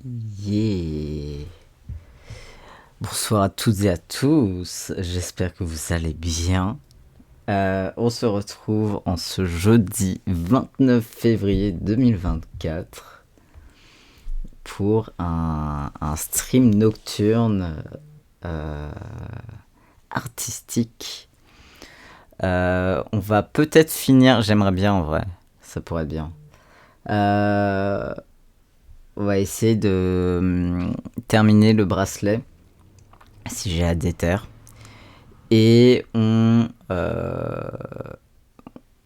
Yeah. Bonsoir à toutes et à tous, j'espère que vous allez bien. On se retrouve en ce jeudi 29 février 2024 pour un stream nocturne artistique. On va peut-être finir, j'aimerais bien en vrai, ça pourrait être bien. On va essayer de terminer le bracelet, si j'ai la déterre. Et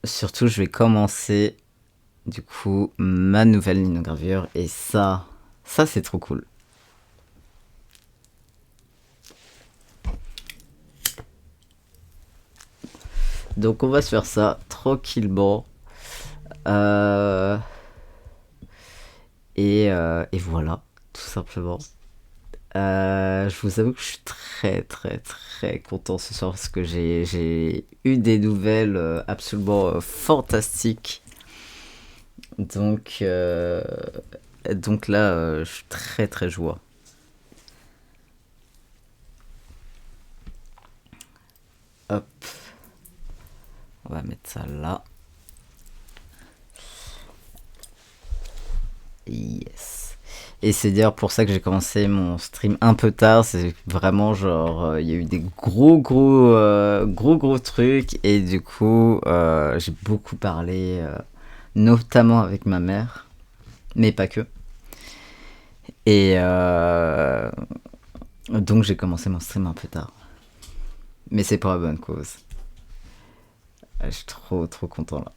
surtout, je vais commencer, du coup, ma nouvelle linogravure. Et ça c'est trop cool. Donc, on va se faire ça tranquillement. Et voilà, tout simplement. Je vous avoue que je suis très content ce soir parce que j'ai eu des nouvelles absolument fantastiques. Donc là, je suis très joie. Hop. On va mettre ça là. Yes. Et c'est d'ailleurs pour ça que j'ai commencé mon stream un peu tard. C'est vraiment genre, il y a eu des gros trucs. Et du coup, j'ai beaucoup parlé, notamment avec ma mère. Mais pas que. Et donc j'ai commencé mon stream un peu tard. Mais c'est pour la bonne cause. Je suis trop content là.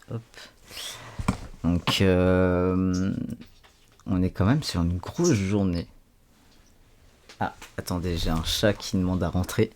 Hop. Donc on est quand même sur une grosse journée. Ah, attendez, j'ai un chat qui demande à rentrer.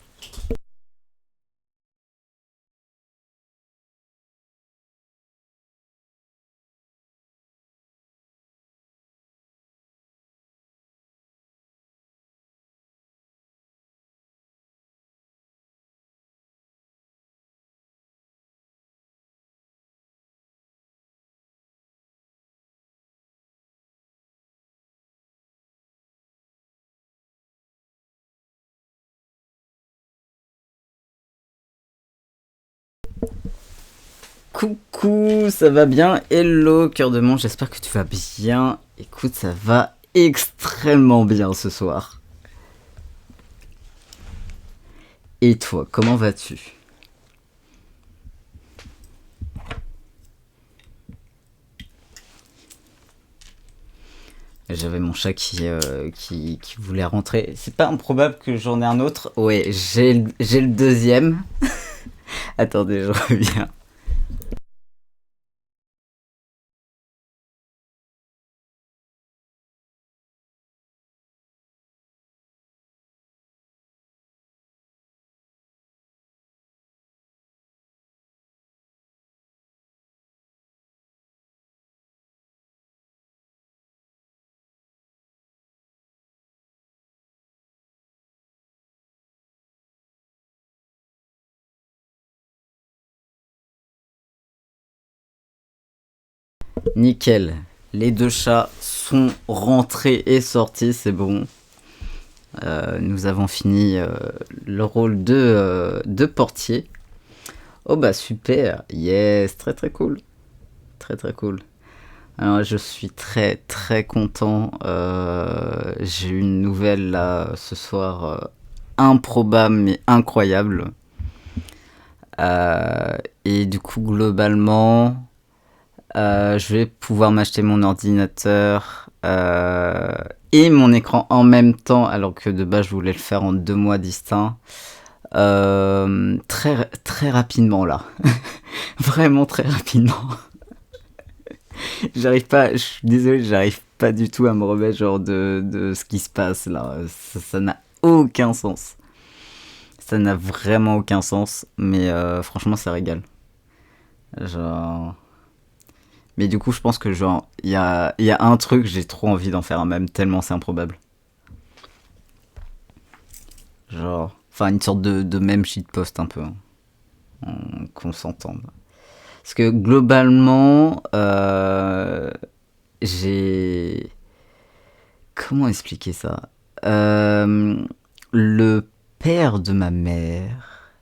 Coucou, ça va bien? Hello, cœur de monde, j'espère que tu vas bien. Écoute, ça va extrêmement bien ce soir. Et toi, comment vas-tu? J'avais mon chat qui voulait rentrer. C'est pas improbable que j'en ai un autre. Ouais, j'ai le deuxième. Attendez, je reviens. Nickel. Les deux chats sont rentrés et sortis, c'est bon. Nous avons fini le rôle de portier. Oh bah super, yes, très cool. Très cool. Alors je suis très content. J'ai eu une nouvelle là ce soir improbable mais incroyable. Et du coup globalement, je vais pouvoir m'acheter mon ordinateur et mon écran en même temps, alors que de base je voulais le faire en 2 mois distincts. Très rapidement là. Vraiment très rapidement. J'arrive pas, je suis désolé, j'arrive pas du tout à me remettre genre de ce qui se passe là. Ça n'a aucun sens. Ça n'a vraiment aucun sens, mais franchement ça régale. Genre... Mais du coup je pense que genre, il y a un truc, j'ai trop envie d'en faire un même, tellement c'est improbable. Genre... Enfin, une sorte de même shitpost un peu, hein, qu'on s'entende. Parce que globalement, j'ai... Comment expliquer ça? Le père de ma mère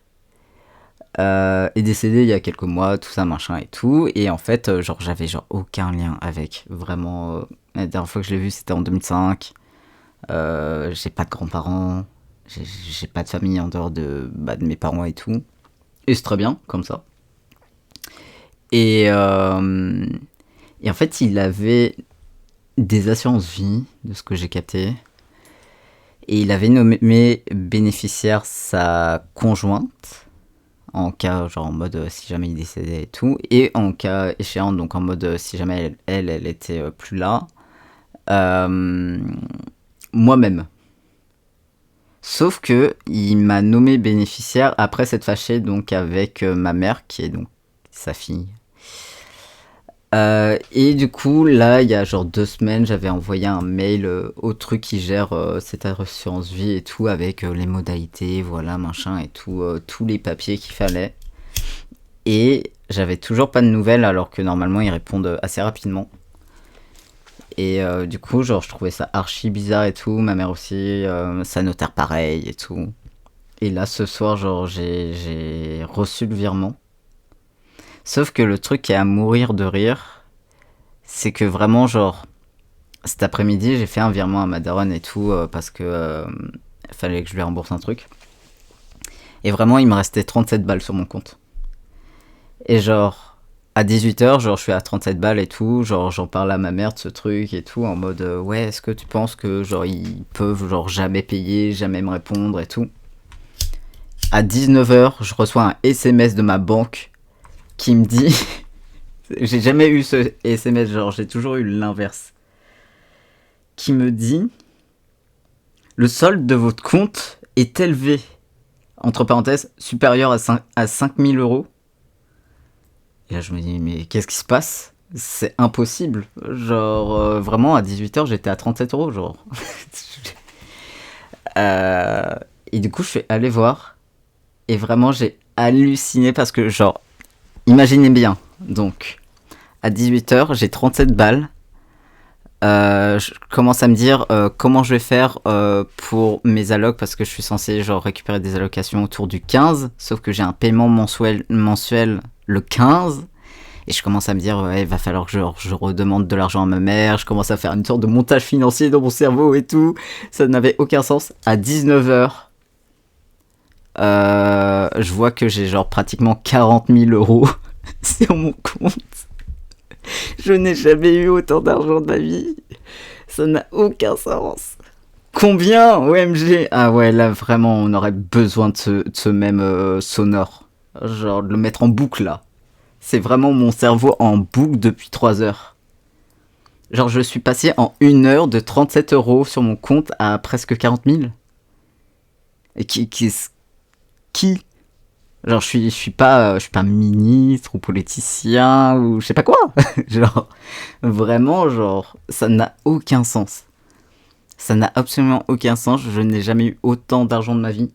est décédé il y a quelques mois, tout ça, machin et tout. Et en fait, genre, j'avais genre aucun lien avec. Vraiment, la dernière fois que je l'ai vu, c'était en 2005. J'ai pas de grands-parents. J'ai pas de famille en dehors de mes parents et tout. Et c'est très bien, comme ça. Et, euh, et en fait, il avait des assurances vie, de ce que j'ai capté. Et il avait nommé bénéficiaire sa conjointe, en cas, genre en mode si jamais il décédait et tout. Et en cas échéant, donc en mode si jamais elle était plus là. Euh, Moi-même. Sauf que il m'a nommé bénéficiaire après s'être fâché donc avec ma mère, qui est donc sa fille. Et du coup, là, il y a genre 2 semaines, j'avais envoyé un mail au truc qui gère cette assurance vie et tout, avec les modalités, voilà, machin et tout, tous les papiers qu'il fallait. Et j'avais toujours pas de nouvelles, alors que normalement, ils répondent assez rapidement. Et du coup, genre, je trouvais ça archi bizarre et tout, ma mère aussi, sa notaire pareil et tout. Et là, ce soir, genre, j'ai reçu le virement. Sauf que le truc qui est à mourir de rire, c'est que vraiment, genre, cet après-midi, j'ai fait un virement à ma daronne et tout, parce que fallait que je lui rembourse un truc. Et vraiment, il me restait 37 balles sur mon compte. Et genre, à 18h, genre, je suis à 37 balles et tout, genre, j'en parle à ma mère de ce truc et tout, en mode, ouais, est-ce que tu penses que, genre, ils peuvent, genre, jamais payer, jamais me répondre et tout. À 19h, je reçois un SMS de ma banque qui me dit... J'ai jamais eu ce SMS, genre, j'ai toujours eu l'inverse. Qui me dit: le solde de votre compte est élevé, entre parenthèses, supérieur à 5000 euros. Et là, je me dis, mais qu'est-ce qui se passe? C'est impossible. Genre, vraiment, à 18h, j'étais à 37 euros, genre. Euh, et du coup, je suis allé voir. Et vraiment, j'ai halluciné parce que, genre, imaginez bien. Donc, à 18h, j'ai 37 balles. Je commence à me dire comment je vais faire pour mes allocs, parce que je suis censé genre récupérer des allocations autour du 15, sauf que j'ai un paiement mensuel le 15. Et je commence à me dire, ouais, il va falloir que je redemande de l'argent à ma mère. Je commence à faire une sorte de montage financier dans mon cerveau et tout. Ça n'avait aucun sens. À 19h, je vois que j'ai genre pratiquement 40 000 euros sur mon compte. Je n'ai jamais eu autant d'argent de ma vie. Ça n'a aucun sens. Combien? OMG. Ah ouais, là vraiment, on aurait besoin de ce même sonore. Genre de le mettre en boucle là. C'est vraiment mon cerveau en boucle depuis 3 heures. Genre, je suis passé en 1 heure de 37 euros sur mon compte à presque 40 000. Et qui Genre, je suis pas ministre ou politicien ou je sais pas quoi. Genre, vraiment, genre, ça n'a aucun sens. Ça n'a absolument aucun sens. Je n'ai jamais eu autant d'argent de ma vie.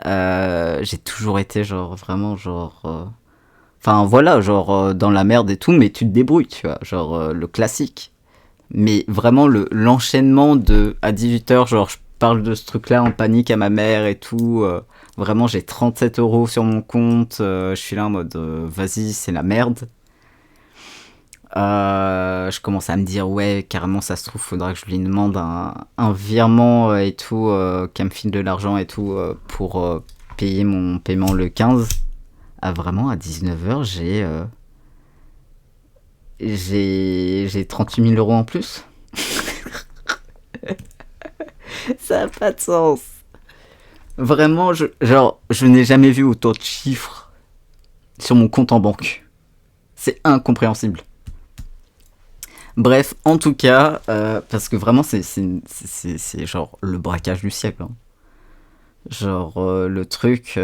J'ai toujours été, genre, vraiment, genre. Enfin, voilà, genre, dans la merde et tout, mais tu te débrouilles, tu vois. Genre, le classique. Mais vraiment, l'enchaînement de. À 18h, genre, je parle de ce truc-là en panique à ma mère et tout. Vraiment, j'ai 37 euros sur mon compte. Je suis là en mode, vas-y, c'est la merde. Je commence à me dire, ouais, carrément, ça se trouve, faudra que je lui demande un virement et tout, qu'elle me file de l'argent et tout, pour payer mon paiement le 15. Ah, vraiment, à 19h, j'ai 38 000 euros en plus. Ça n'a pas de sens. Vraiment, je n'ai jamais vu autant de chiffres sur mon compte en banque. C'est incompréhensible. Bref, en tout cas, parce que vraiment, c'est genre le braquage du siècle. Hein. Genre, le truc.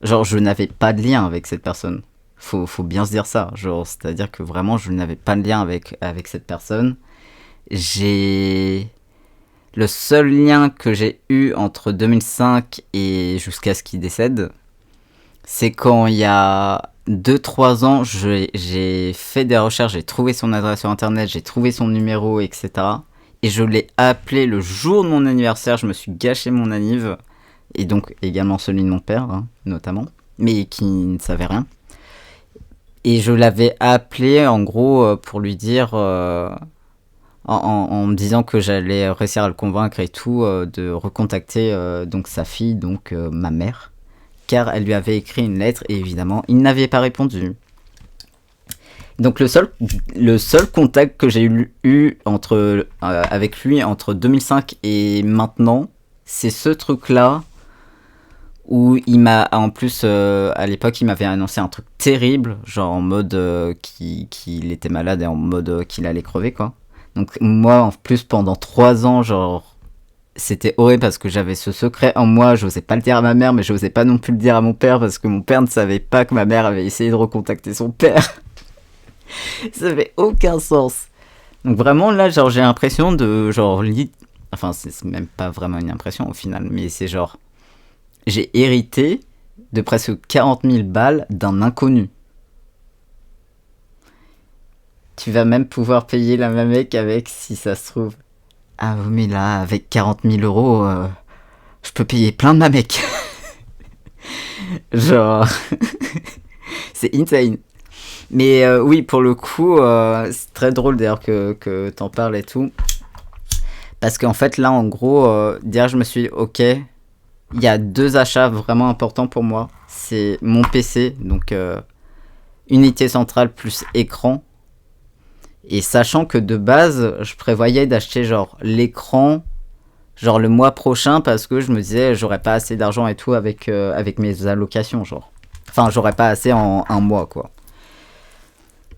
Genre, je n'avais pas de lien avec cette personne. Faut bien se dire ça. Genre, c'est-à-dire que vraiment, je n'avais pas de lien avec cette personne. J'ai. Le seul lien que j'ai eu entre 2005 et jusqu'à ce qu'il décède, c'est quand il y a 2-3 ans, j'ai fait des recherches, j'ai trouvé son adresse sur internet, j'ai trouvé son numéro, etc. Et je l'ai appelé le jour de mon anniversaire, je me suis gâché mon anniv, et donc également celui de mon père, hein, notamment, mais qui ne savait rien. Et je l'avais appelé en gros pour lui dire, en me disant que j'allais réussir à le convaincre et tout, de recontacter donc sa fille, donc ma mère, car elle lui avait écrit une lettre et évidemment il n'avait pas répondu. Donc le seul contact que j'ai eu avec lui entre 2005 et maintenant, c'est ce truc-là où il m'a, en plus à l'époque il m'avait annoncé un truc terrible, genre en mode qu'il était malade et en mode qu'il allait crever quoi. Donc moi en plus pendant 3 ans genre c'était horrible parce que j'avais ce secret en moi, j'osais pas le dire à ma mère mais j'osais pas non plus le dire à mon père parce que mon père ne savait pas que ma mère avait essayé de recontacter son père. Ça avait aucun sens. Donc vraiment là genre j'ai l'impression de genre enfin c'est même pas vraiment une impression au final mais c'est genre j'ai hérité de presque 40 000 balles d'un inconnu. Tu vas même pouvoir payer la Mamek avec si ça se trouve. Ah oui mais là avec 40 000 euros je peux payer plein de Mamek. Genre c'est insane. Mais oui pour le coup c'est très drôle d'ailleurs que t'en parles et tout. Parce qu'en fait là en gros déjà je me suis dit ok, il y a 2 achats vraiment importants pour moi. C'est mon PC, donc unité centrale plus écran. Et sachant que de base, je prévoyais d'acheter genre l'écran genre le mois prochain parce que je me disais j'aurais pas assez d'argent et tout avec mes allocations genre. Enfin, j'aurais pas assez en un mois quoi.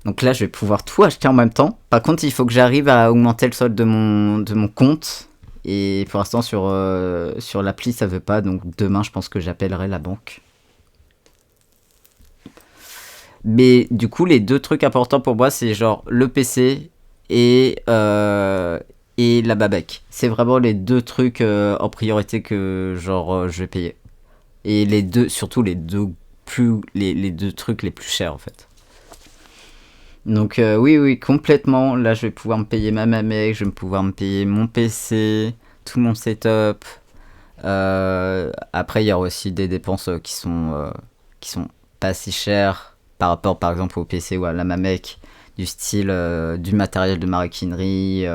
Donc là, je vais pouvoir tout acheter en même temps. Par contre, il faut que j'arrive à augmenter le solde de mon compte. Et pour l'instant, sur l'appli, ça veut pas. Donc demain, je pense que j'appellerai la banque. Mais du coup, les 2 trucs importants pour moi, c'est genre le PC et la Babec. C'est vraiment les 2 trucs en priorité que genre je vais payer. Et les deux, surtout les 2 trucs les plus chers en fait. Donc oui, complètement. Là, je vais pouvoir me payer ma Mamek, je vais pouvoir me payer mon PC, tout mon setup. Après, il y a aussi des dépenses qui sont pas si chères par rapport, par exemple, au PC ou à la Mamek, du style du matériel de maroquinerie,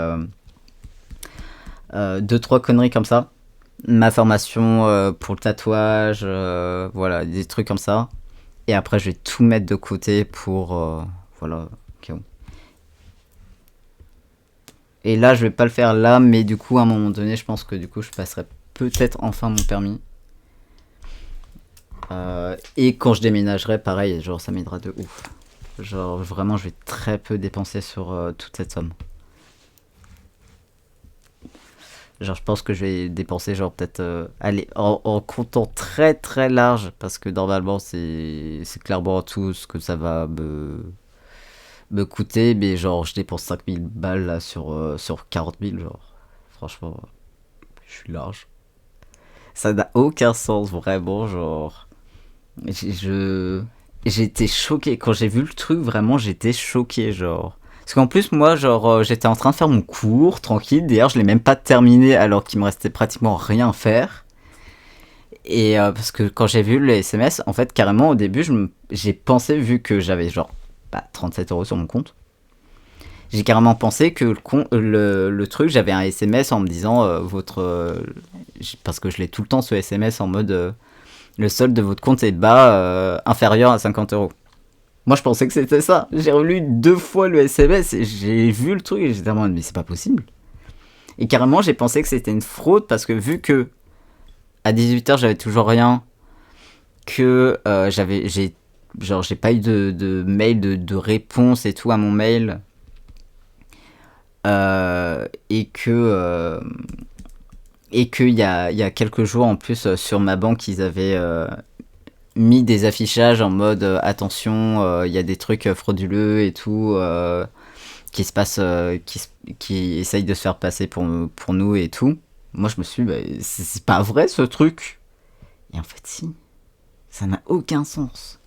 2-3 conneries comme ça. Ma formation pour le tatouage, voilà, des trucs comme ça. Et après, je vais tout mettre de côté pour, voilà, ok. Et là, je vais pas le faire là, mais du coup, à un moment donné, je pense que du coup, je passerai peut-être enfin mon permis. Et quand je déménagerai, pareil, genre, ça m'aidera de ouf. Genre, vraiment, je vais très peu dépenser sur toute cette somme. Genre, je pense que je vais dépenser, genre, peut-être, allez, en comptant très très large, parce que normalement, c'est clairement tout ce que ça va me coûter, mais genre, je dépense 5000 balles là sur 40 000, genre, franchement, je suis large. Ça n'a aucun sens, vraiment, genre, j'ai- je, j'étais choqué, quand j'ai vu le truc, vraiment, j'étais choqué, genre. Parce qu'en plus, moi, genre, j'étais en train de faire mon cours, tranquille, d'ailleurs, je l'ai même pas terminé, alors qu'il me restait pratiquement rien à faire. Et parce que quand j'ai vu les SMS, en fait, carrément, au début, j'ai pensé, vu que j'avais genre 37 euros sur mon compte, j'ai carrément pensé que le truc, j'avais un SMS en me disant parce que je l'ai tout le temps ce SMS en mode le solde de votre compte est bas, inférieur à 50 euros. Moi, je pensais que c'était ça. J'ai relu 2 fois le SMS et j'ai vu le truc et j'étais en mode mais c'est pas possible. Et carrément, j'ai pensé que c'était une fraude parce que vu que à 18h j'avais toujours rien, que j'ai pas eu de mail de réponse et tout à mon mail, et que il y a quelques jours en plus sur ma banque ils avaient mis des affichages en mode attention, il y a des trucs frauduleux et tout qui se passent, qui essayent de se faire passer pour nous et tout. Moi, je me suis dit, bah, c'est pas vrai ce truc. Et en fait, si. Ça n'a aucun sens.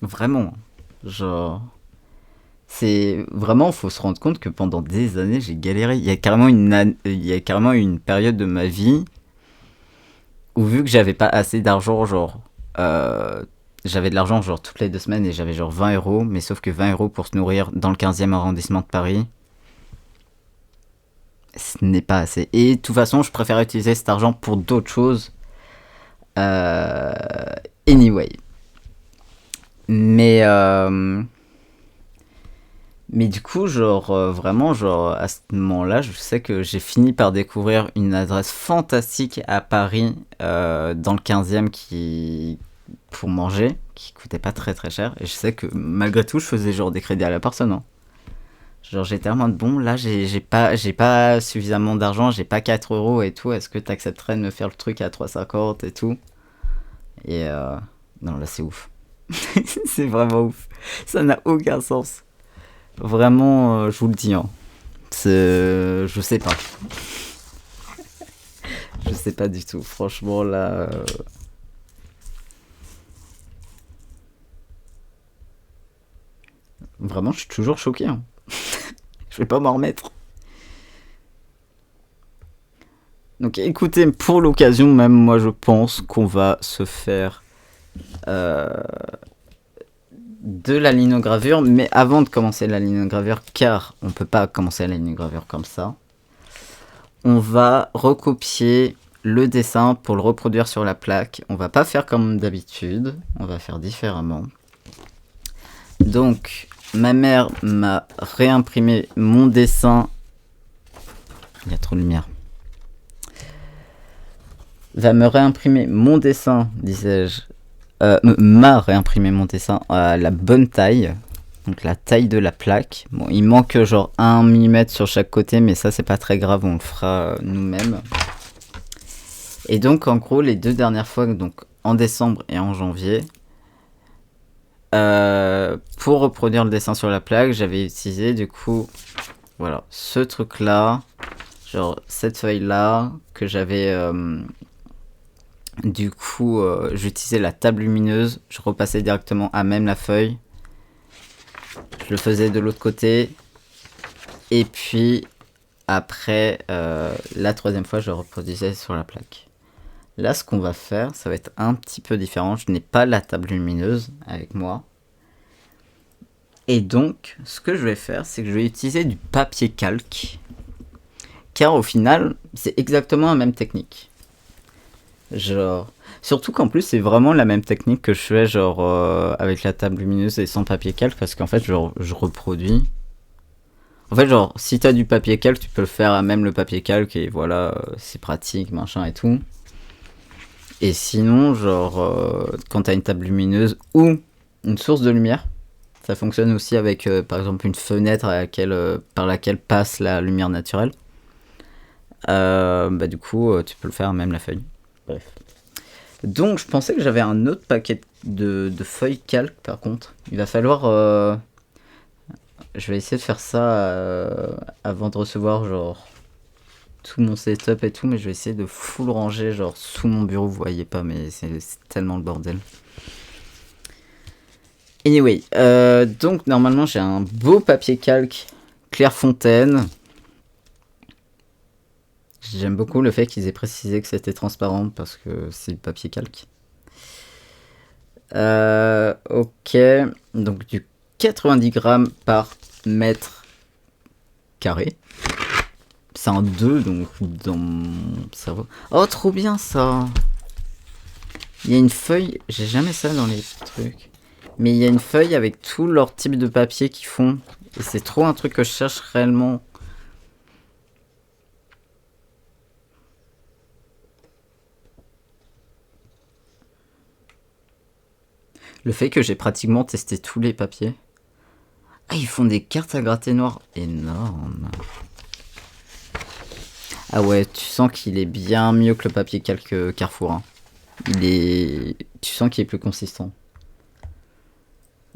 Vraiment. Genre. C'est vraiment, faut se rendre compte que pendant des années, j'ai galéré. Il y a carrément une période de ma vie où, vu que j'avais pas assez d'argent, genre. J'avais de l'argent, genre, toutes les 2 semaines et j'avais genre 20 €. Mais sauf que 20 € pour se nourrir dans le 15e arrondissement de Paris, ce n'est pas assez. Et de toute façon, je préfère utiliser cet argent pour d'autres choses. Anyway. Mais, mais du coup, genre, vraiment, genre, à ce moment-là, je sais que j'ai fini par découvrir une adresse fantastique à Paris, dans le 15e, pour manger, qui coûtait pas très très cher. Et je sais que malgré tout, je faisais genre des crédits à la personne. Hein. Genre, j'étais en mode, bon, là, j'ai pas suffisamment d'argent, j'ai pas 4 € et tout. Est-ce que t'accepterais de me faire le truc à 3,50 et tout? Et non, là, c'est ouf. C'est vraiment ouf. Ça n'a aucun sens. Vraiment, je vous le dis. Hein. Je sais pas. Je sais pas du tout. Franchement, là. Vraiment, je suis toujours choqué. Hein. Je vais pas m'en remettre. Donc écoutez, pour l'occasion, même moi, je pense qu'on va se faire de la linogravure. Mais avant de commencer la linogravure, car on peut pas commencer la linogravure comme ça, on va recopier le dessin pour le reproduire sur la plaque. On va pas faire comme d'habitude, on va faire différemment. Donc, ma mère m'a réimprimé mon dessin. Il y a trop de lumière. Va me réimprimer mon dessin, disais-je. M'a réimprimé mon dessin à la bonne taille. Donc la taille de la plaque. Bon, il manque genre 1 mm sur chaque côté, mais ça c'est pas très grave, on le fera nous-mêmes. Et donc en gros les 2 dernières fois, donc en décembre et en janvier, pour reproduire le dessin sur la plaque, j'avais utilisé du coup, voilà, ce truc là, genre cette feuille là, que j'avais... du coup, j'utilisais la table lumineuse, je repassais directement à même la feuille. Je le faisais de l'autre côté. Et puis, après, la 3e fois, je reproduisais sur la plaque. Là, ce qu'on va faire, ça va être un petit peu différent. Je n'ai pas la table lumineuse avec moi. Et donc, ce que je vais faire, c'est que je vais utiliser du papier calque. Car au final, c'est exactement la même technique. Genre... Surtout qu'en plus, c'est vraiment la même technique que je fais, genre, avec la table lumineuse et sans papier calque, parce qu'en fait, genre, je reproduis. En fait, genre, si t'as du papier calque, tu peux le faire à même le papier calque, et voilà, c'est pratique, machin et tout. Et sinon, genre, quand t'as une table lumineuse ou une source de lumière, ça fonctionne aussi avec, par exemple, une fenêtre par laquelle passe la lumière naturelle. Bah du coup, tu peux le faire à même la feuille. Bref. Donc, je pensais que j'avais un autre paquet de feuilles calques, par contre. Il va falloir... je vais essayer de faire ça avant de recevoir, genre, tout mon setup et tout, mais je vais essayer de full ranger, genre, sous mon bureau. Vous voyez pas, mais c'est tellement le bordel. Anyway, donc, normalement, j'ai un beau papier calque Clairefontaine. J'aime beaucoup le fait qu'ils aient précisé que c'était transparent parce que c'est du papier calque. Ok, donc du 90 grammes par mètre carré. C'est un 2 donc dans mon cerveau. Oh, trop bien ça! Il y a une feuille, j'ai jamais ça dans les trucs. Mais il y a une feuille avec tout leur type de papier qu'ils font. Et c'est trop un truc que je cherche réellement. Le fait que j'ai pratiquement testé tous les papiers. Ah, ils font des cartes à gratter noires. Énorme. Ah ouais, tu sens qu'il est bien mieux que le papier calque Carrefour. Hein. Tu sens qu'il est plus consistant.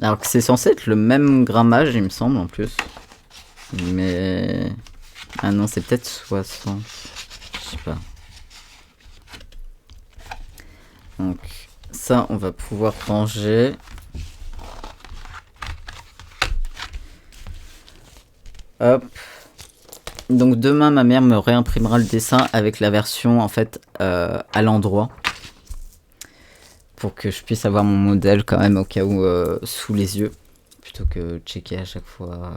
Alors que c'est censé être le même grammage, il me semble, en plus. Mais... Ah non, c'est peut-être 60. sais pas. Donc ça, on va pouvoir ranger. Hop. Donc demain, ma mère me réimprimera le dessin avec la version en fait à l'endroit. Pour que je puisse avoir mon modèle quand même au cas où sous les yeux. Plutôt que checker à chaque fois.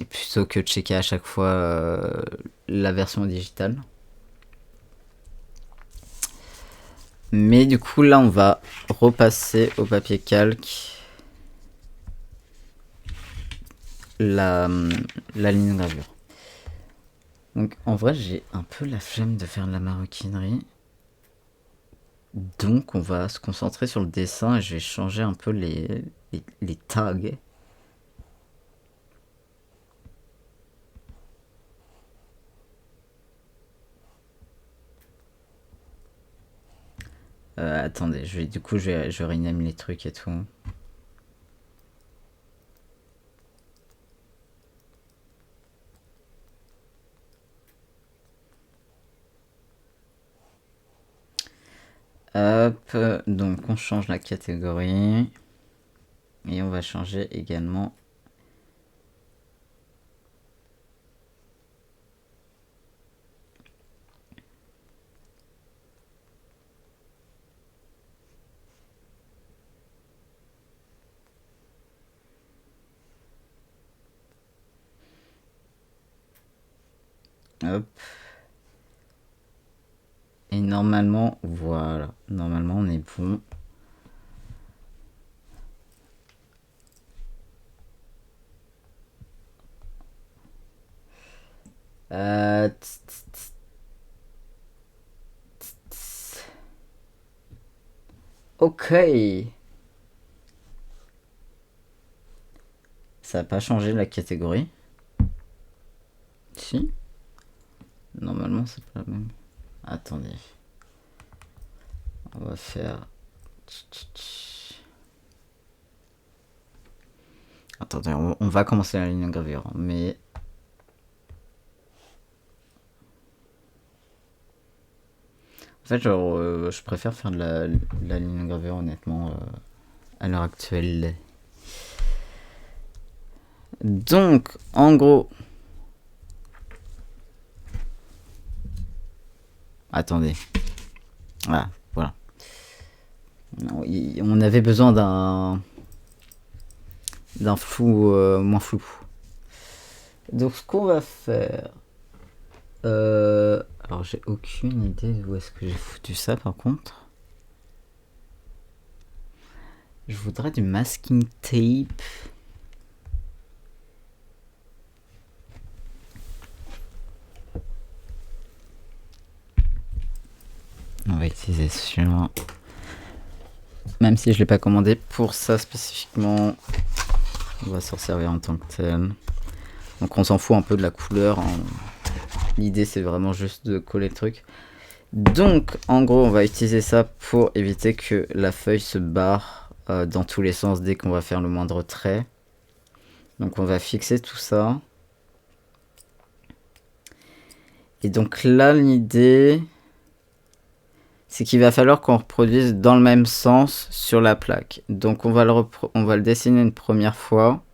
Plutôt que checker à chaque fois la version digitale. Mais du coup là on va repasser au papier calque la ligne de gravure. Donc en vrai j'ai un peu la flemme de faire de la maroquinerie. Donc on va se concentrer sur le dessin et je vais changer un peu les tags. Attendez, du coup je rename les trucs et tout. Hop, donc on change la catégorie. Et on va changer également hop. Et normalement, voilà. Normalement, on est bon. Ok. Ça n'a pas changé la catégorie. Si. Normalement, c'est pas la même. Attendez. On va faire... Attendez, on va commencer la ligne de gravure. Mais... En fait, genre, je préfère faire de la ligne de gravure, honnêtement, à l'heure actuelle. Donc, en gros... Attendez. Ah, voilà. On avait besoin d'un flou moins flou. Donc, ce qu'on va faire... alors, j'ai aucune idée d'où est-ce que j'ai foutu ça, par contre. Je voudrais du masking tape. On va utiliser celui-là. Même si je l'ai pas commandé pour ça spécifiquement. On va s'en servir en tant que tel. Donc on s'en fout un peu de la couleur. Hein. L'idée c'est vraiment juste de coller le truc. Donc en gros on va utiliser ça pour éviter que la feuille se barre dans tous les sens dès qu'on va faire le moindre trait. Donc on va fixer tout ça. Et donc là l'idée... c'est qu'il va falloir qu'on reproduise dans le même sens sur la plaque. Donc on va le dessiner une première fois.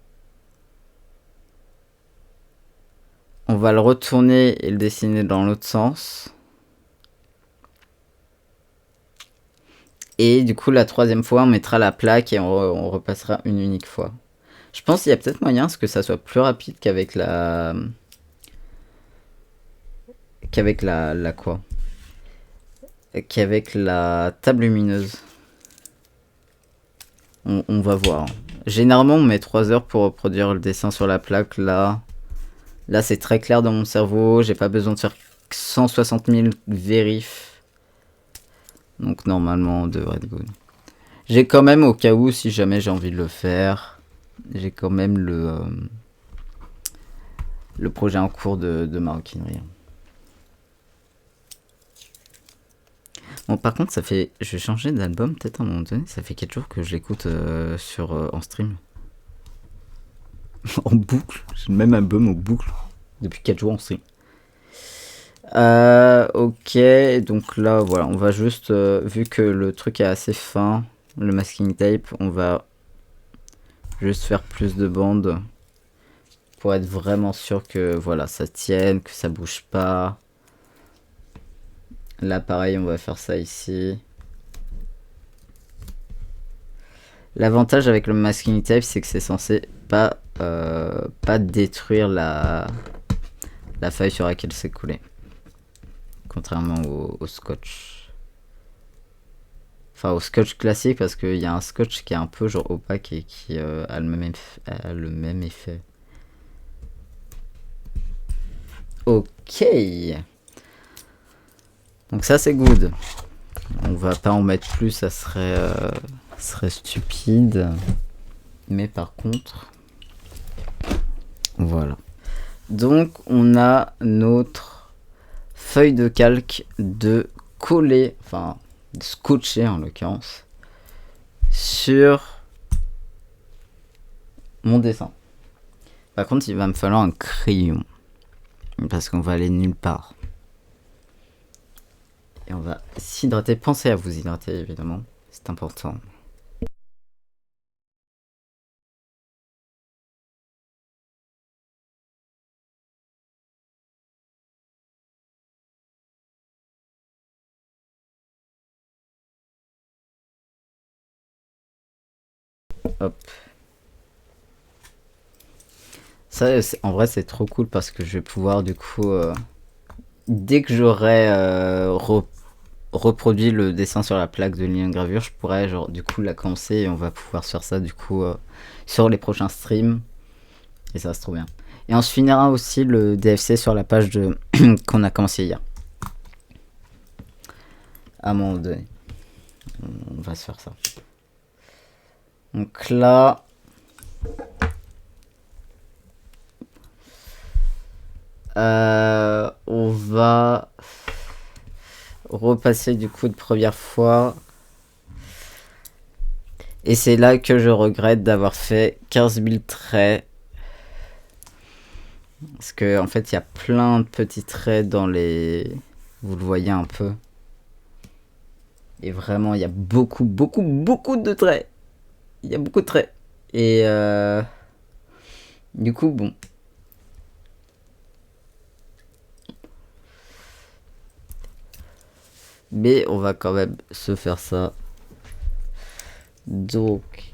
On va le retourner et le dessiner dans l'autre sens. Et du coup la troisième fois on mettra la plaque et on repassera une unique fois. Je pense qu'il y a peut-être moyen à ce que ça soit plus rapide qu'avec la... quoi qu'avec la table lumineuse. On va voir. Généralement, on met 3 heures pour reproduire le dessin sur la plaque. Là c'est très clair dans mon cerveau. J'ai pas besoin de faire 160 000 vérifs. Donc, normalement, on devrait être good. J'ai quand même, au cas où, si jamais j'ai envie de le faire, j'ai quand même le projet en cours de maroquinerie. Bon, par contre, ça fait... je vais changer d'album peut-être à un moment donné. Ça fait 4 jours que je l'écoute en stream. En boucle. J'ai le même album en boucle. Depuis 4 jours aussi. Ok, donc là, voilà, on va juste, vu que le truc est assez fin, le masking tape, on va juste faire plus de bandes pour être vraiment sûr que, voilà, ça tienne, que ça bouge pas. Là, pareil, on va faire ça ici. L'avantage avec le masking tape, c'est que c'est censé pas détruire la feuille sur laquelle c'est collé. Contrairement au scotch. Enfin, au scotch classique, parce qu'il y a un scotch qui est un peu genre opaque et qui a le même effet. Ok. Donc ça, c'est good. On va pas en mettre plus, ça serait stupide. Mais par contre... Voilà. Donc, on a notre feuille de calque de coller, enfin, de scotcher en l'occurrence, sur mon dessin. Par contre, il va me falloir un crayon. Parce qu'on va aller nulle part. Et on va s'hydrater. Pensez à vous hydrater, évidemment. C'est important. Hop. Ça, en vrai, c'est trop cool parce que je vais pouvoir, du coup, dès que j'aurai reproduit le dessin sur la plaque de ligne gravure, je pourrais, genre, du coup, la commencer et on va pouvoir faire ça, du coup, sur les prochains streams. Et ça, c'est trop bien. Et on se finira aussi le DFC sur la page de qu'on a commencé hier. À un moment donné. On va se faire ça. Donc là... on va repasser du coup de première fois. Et c'est là que je regrette d'avoir fait 15 000 traits. Parce que en fait il y a plein de petits traits dans les... Vous le voyez un peu. Et vraiment il y a beaucoup de traits. Il y a beaucoup de traits. Et du coup bon. Mais on va quand même se faire ça. Donc...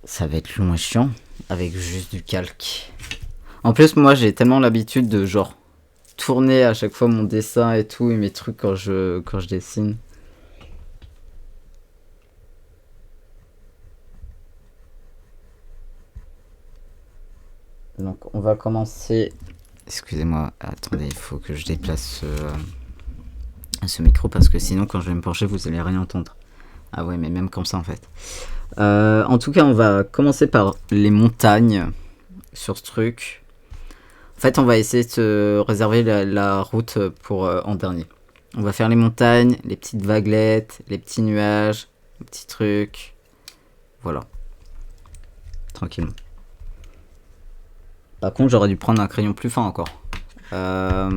Ça va être long et chiant avec juste du calque. En plus, moi, j'ai tellement l'habitude de genre tourner à chaque fois mon dessin et tout et mes trucs quand je dessine. Donc, on va commencer. Excusez-moi, attendez, il faut que je déplace ce micro parce que sinon, quand je vais me pencher, vous allez rien entendre. Ah ouais, mais même comme ça en fait. En tout cas, on va commencer par les montagnes sur ce truc. En fait, on va essayer de se réserver la route pour en dernier. On va faire les montagnes, les petites vaguelettes, les petits nuages, les petits trucs. Voilà. Tranquillement. Par contre, j'aurais dû prendre un crayon plus fin encore. Alors,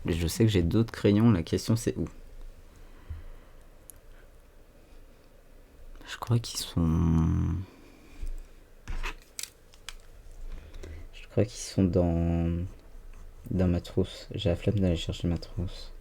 je sais que j'ai d'autres crayons. La question, c'est où? Je crois qu'ils sont... Je crois qu'ils sont dans ma trousse. J'ai la flemme d'aller chercher ma trousse.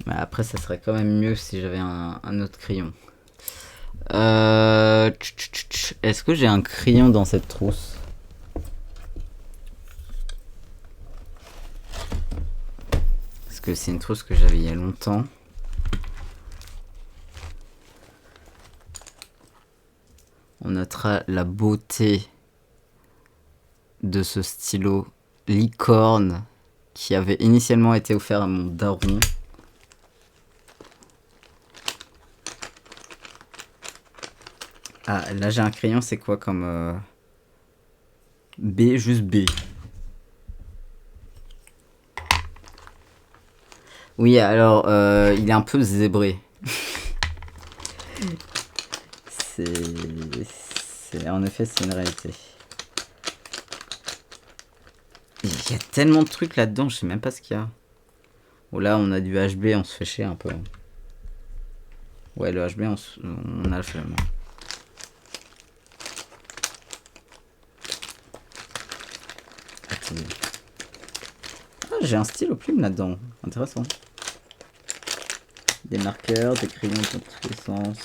Mais après, ça serait quand même mieux si j'avais un autre crayon. Est-ce que j'ai un crayon dans cette trousse? que c'est une trousse que j'avais il y a longtemps. On notera la beauté de ce stylo licorne qui avait initialement été offert à mon daron. Ah, là j'ai un crayon, c'est quoi comme... B, juste B. Oui, alors, il est un peu zébré. En effet, c'est une réalité. Il y a tellement de trucs là-dedans, je sais même pas ce qu'il y a. Oh là, on a du HB, on se fait chier un peu. Ouais, le HB, on a le flemme. Attendez. Ah, j'ai un stylo plume là-dedans. Intéressant. Des marqueurs, des crayons dans tous les sens.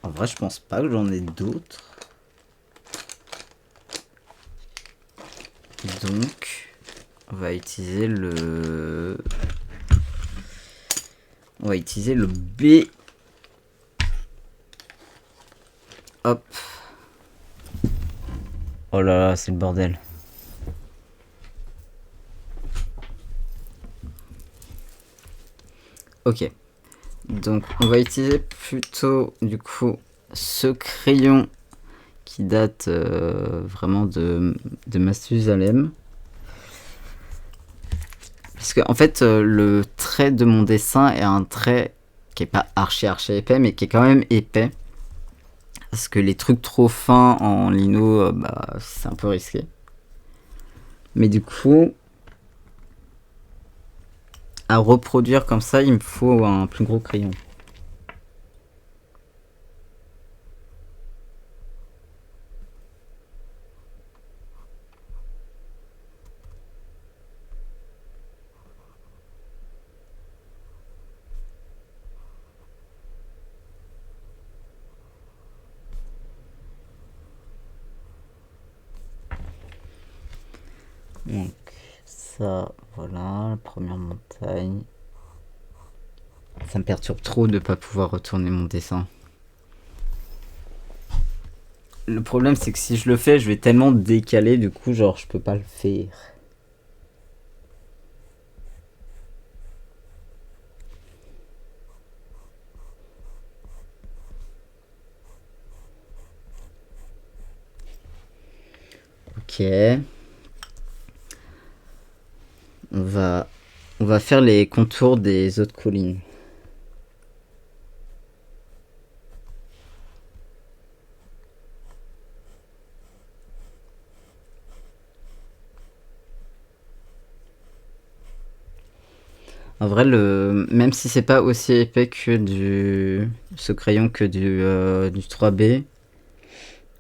En vrai, je pense pas que j'en ai d'autres. Donc, on va utiliser le... On va utiliser le B. Hop. Oh là là, c'est le bordel. Ok. Donc, on va utiliser plutôt, du coup, ce crayon qui date vraiment de Mathusalem. Parce que, en fait, le trait de mon dessin est un trait qui est pas archi épais, mais qui est quand même épais. Parce que les trucs trop fins en lino, bah, c'est un peu risqué. Mais du coup, à reproduire comme ça, il me faut un plus gros crayon. Donc ça, voilà, la première montagne. Ça me perturbe trop de pas pouvoir retourner mon dessin. Le problème c'est que si je le fais, je vais tellement décaler, du coup genre je peux pas le faire. Ok. On va faire les contours des autres collines. En vrai, même si c'est pas aussi épais que ce crayon que du 3B,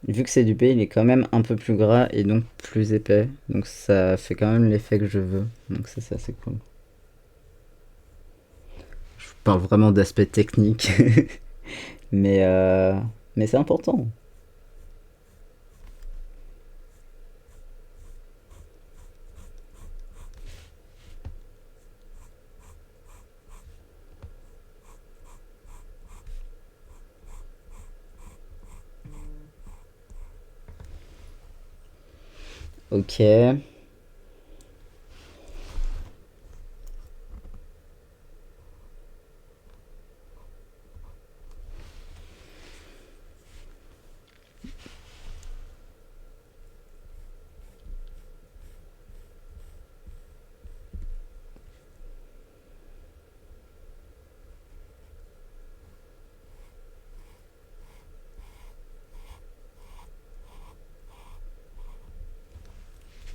vu que c'est du B, il est quand même un peu plus gras et donc plus épais. Donc ça fait quand même l'effet que je veux. Donc ça, c'est assez cool. Je parle vraiment d'aspect technique. mais c'est important. Ok.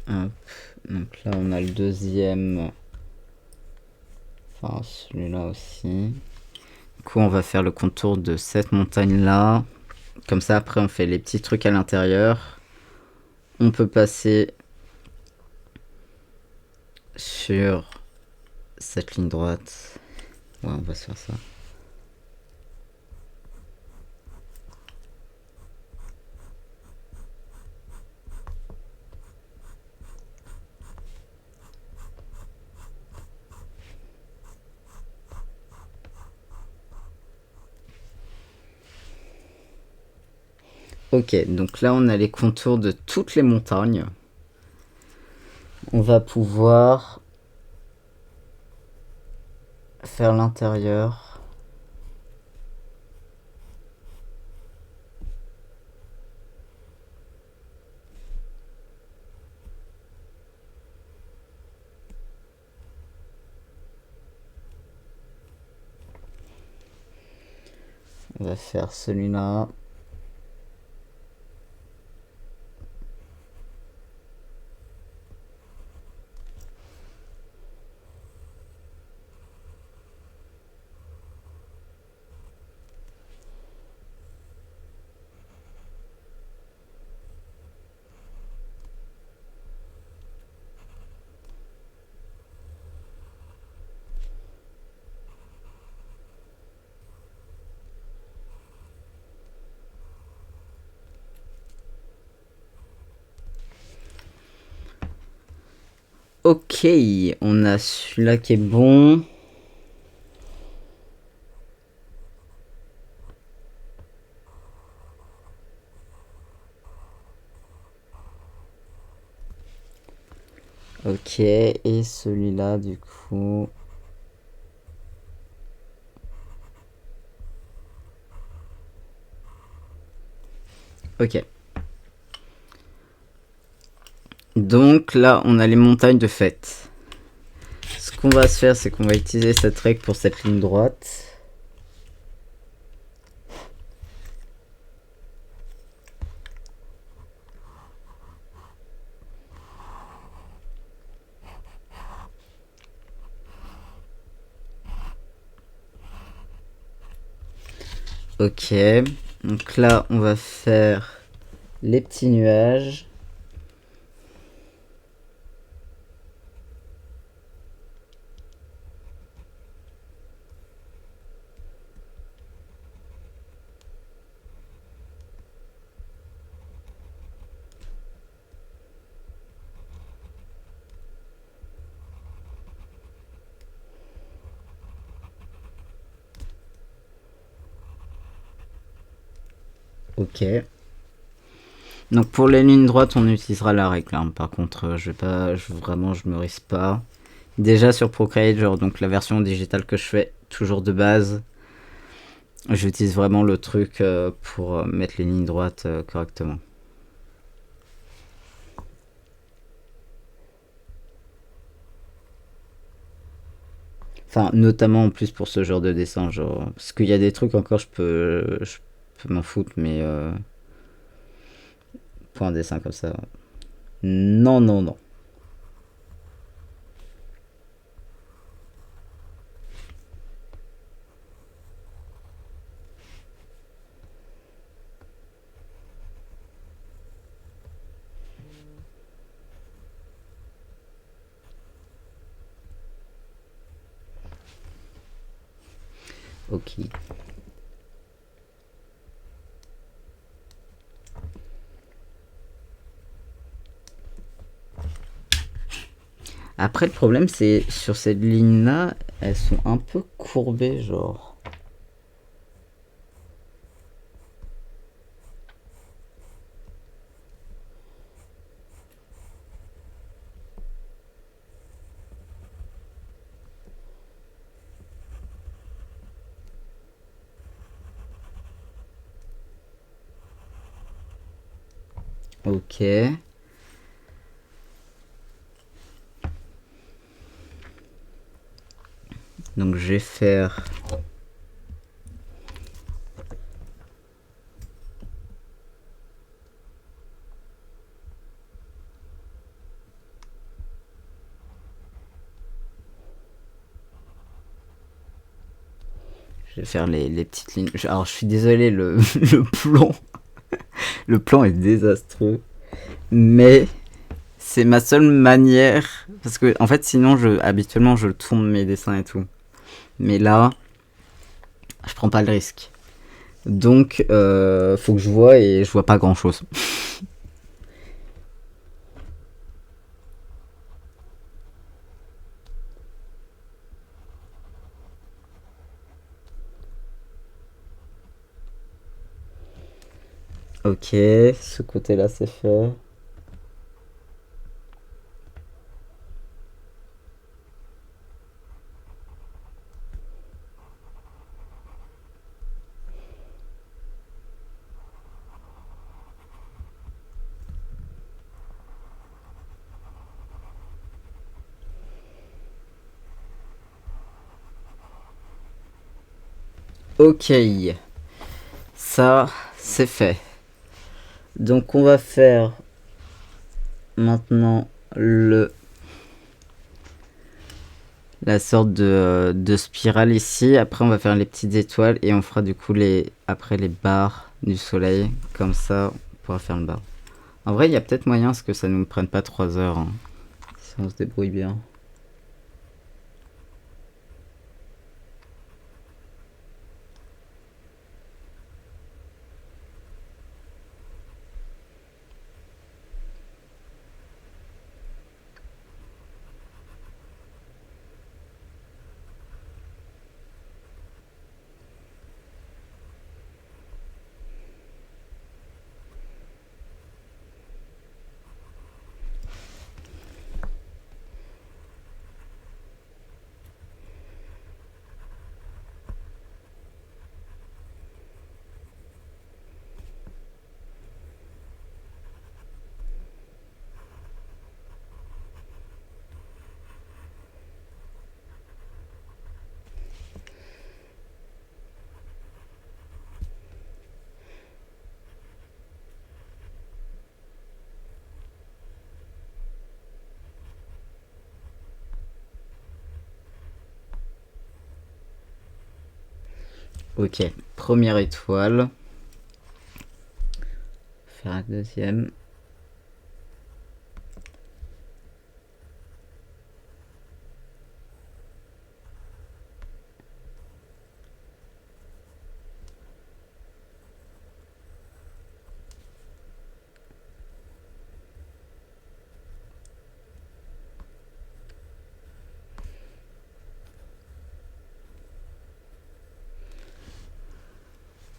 Hop. Donc là, on a le deuxième. Enfin, celui-là aussi. Du coup, on va faire le contour de cette montagne-là. Comme ça, après, on fait les petits trucs à l'intérieur. On peut passer sur cette ligne droite. Ouais, on va se faire ça. Ok, donc là on a les contours de toutes les montagnes. On va pouvoir faire l'intérieur. On va faire celui-là. Ok, on a celui-là qui est bon. Ok, et celui-là du coup... Ok. Donc là, on a les montagnes de fête. Ce qu'on va se faire, c'est qu'on va utiliser cette règle pour cette ligne droite. Ok, donc là, on va faire les petits nuages. Ok. Donc pour les lignes droites, on utilisera la règle. Hein. Par contre, je me risque pas. Déjà sur Procreate, genre donc la version digitale que je fais toujours de base, j'utilise vraiment le truc pour mettre les lignes droites correctement. Enfin, notamment en plus pour ce genre de dessin, genre parce qu'il y a des trucs encore je peux m'en foutre, mais pour un dessin comme ça, non, non, non. Ok. Après, le problème, c'est sur cette ligne-là, elles sont un peu courbées, genre. Ok. Donc, je vais faire... Je vais faire les petites lignes. Alors, je suis désolé, le plan... Le plan est désastreux. Mais c'est ma seule manière. Parce que, en fait, sinon, habituellement, je tourne mes dessins et tout. Mais là, je prends pas le risque. Donc, faut que je vois et je vois pas grand chose. Ok, ce côté-là c'est fait. Ok, ça c'est fait. Donc on va faire maintenant la sorte de spirale ici. Après on va faire les petites étoiles et on fera du coup après les barres du soleil. Comme ça on pourra faire le bar. En vrai il y a peut-être moyen que ça ne nous prenne pas 3 heures. Hein, si on se débrouille bien. Ok, première étoile. Faire la deuxième.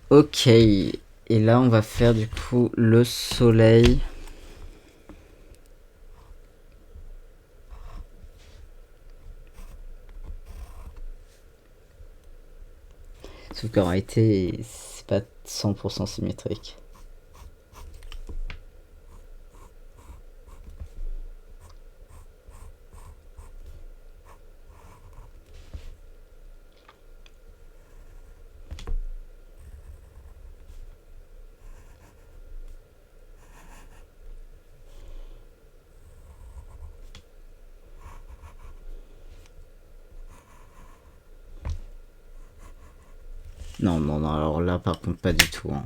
Ok, et là on va faire du coup le soleil. Sauf qu'en réalité, c'est pas 100% symétrique. Non, non, non, alors là par contre pas du tout. Hein.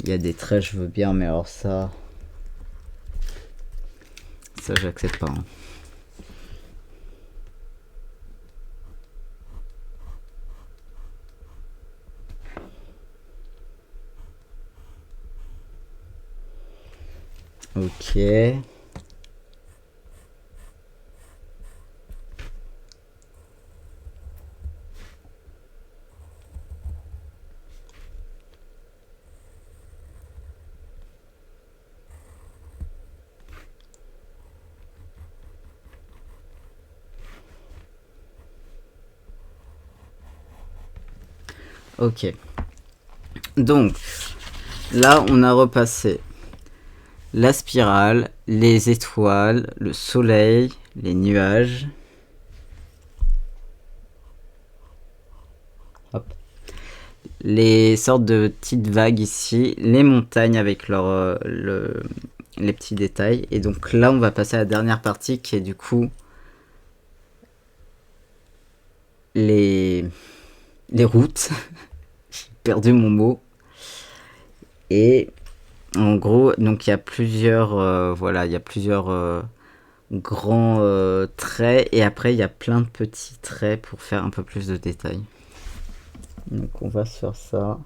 Il y a des traits, je veux bien, mais alors ça j'accepte pas. Hein. Ok. Ok. Donc, là, on a repassé la spirale, les étoiles, le soleil, les nuages. Hop. Les sortes de petites vagues ici, les montagnes avec les petits détails. Et donc là, on va passer à la dernière partie qui est du coup les routes. J'ai perdu mon mot. Et en gros, donc il y a plusieurs, voilà, il y a plusieurs grands traits et après il y a plein de petits traits pour faire un peu plus de détails. Donc on va se faire ça.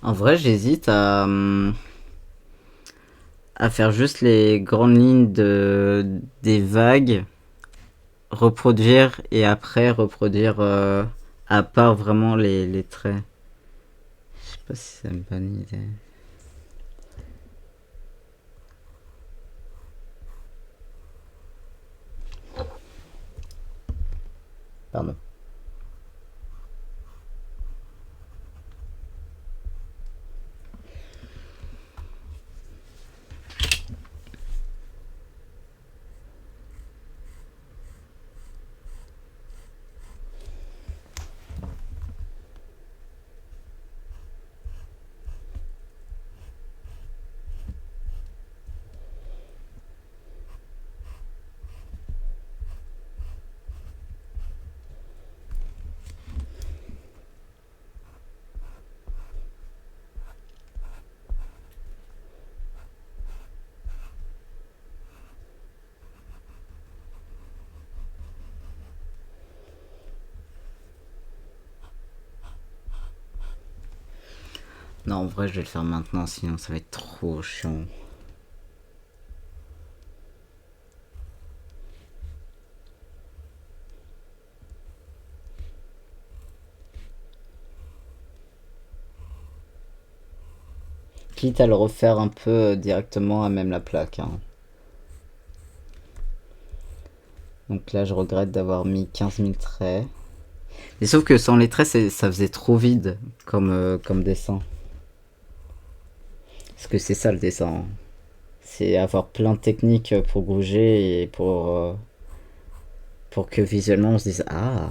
En vrai, j'hésite à faire juste les grandes lignes des vagues, reproduire et après reproduire à part vraiment les traits. Je sais pas si c'est une bonne idée. Pardon. Non, en vrai, je vais le faire maintenant, sinon ça va être trop chiant. Quitte à le refaire un peu directement à même la plaque. Hein. Donc là, je regrette d'avoir mis 15 000 traits. Mais sauf que sans les traits, ça faisait trop vide comme dessin. Parce que c'est ça le dessin. Hein. C'est avoir plein de techniques pour bouger et pour que visuellement on se dise ah.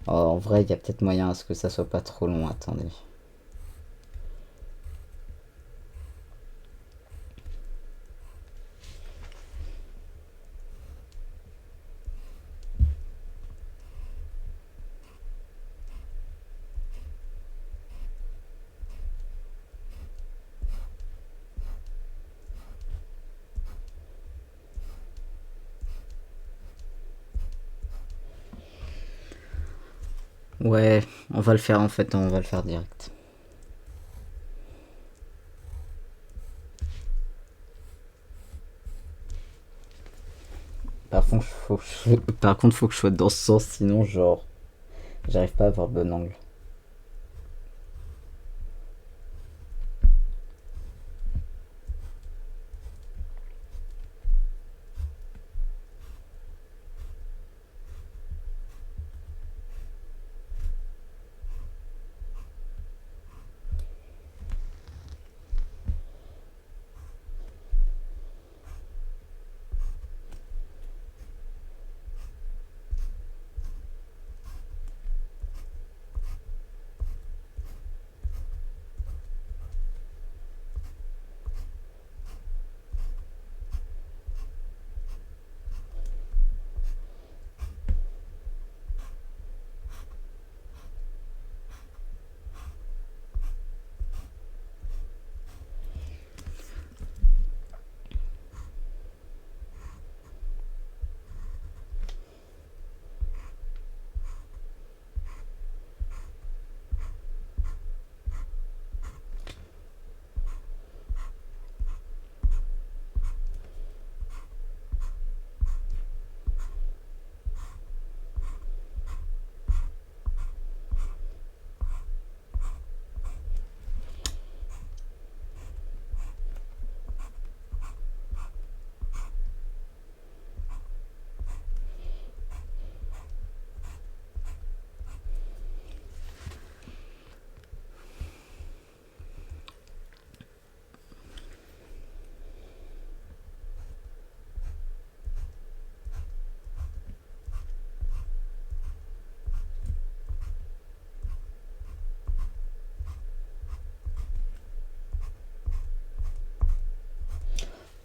Oh, en vrai, il y a peut-être moyen à ce que ça soit pas trop long. Attendez. Ouais, on va le faire en fait, on va le faire direct. Par contre, faut que je sois dans ce sens, sinon, genre, j'arrive pas à avoir bon angle.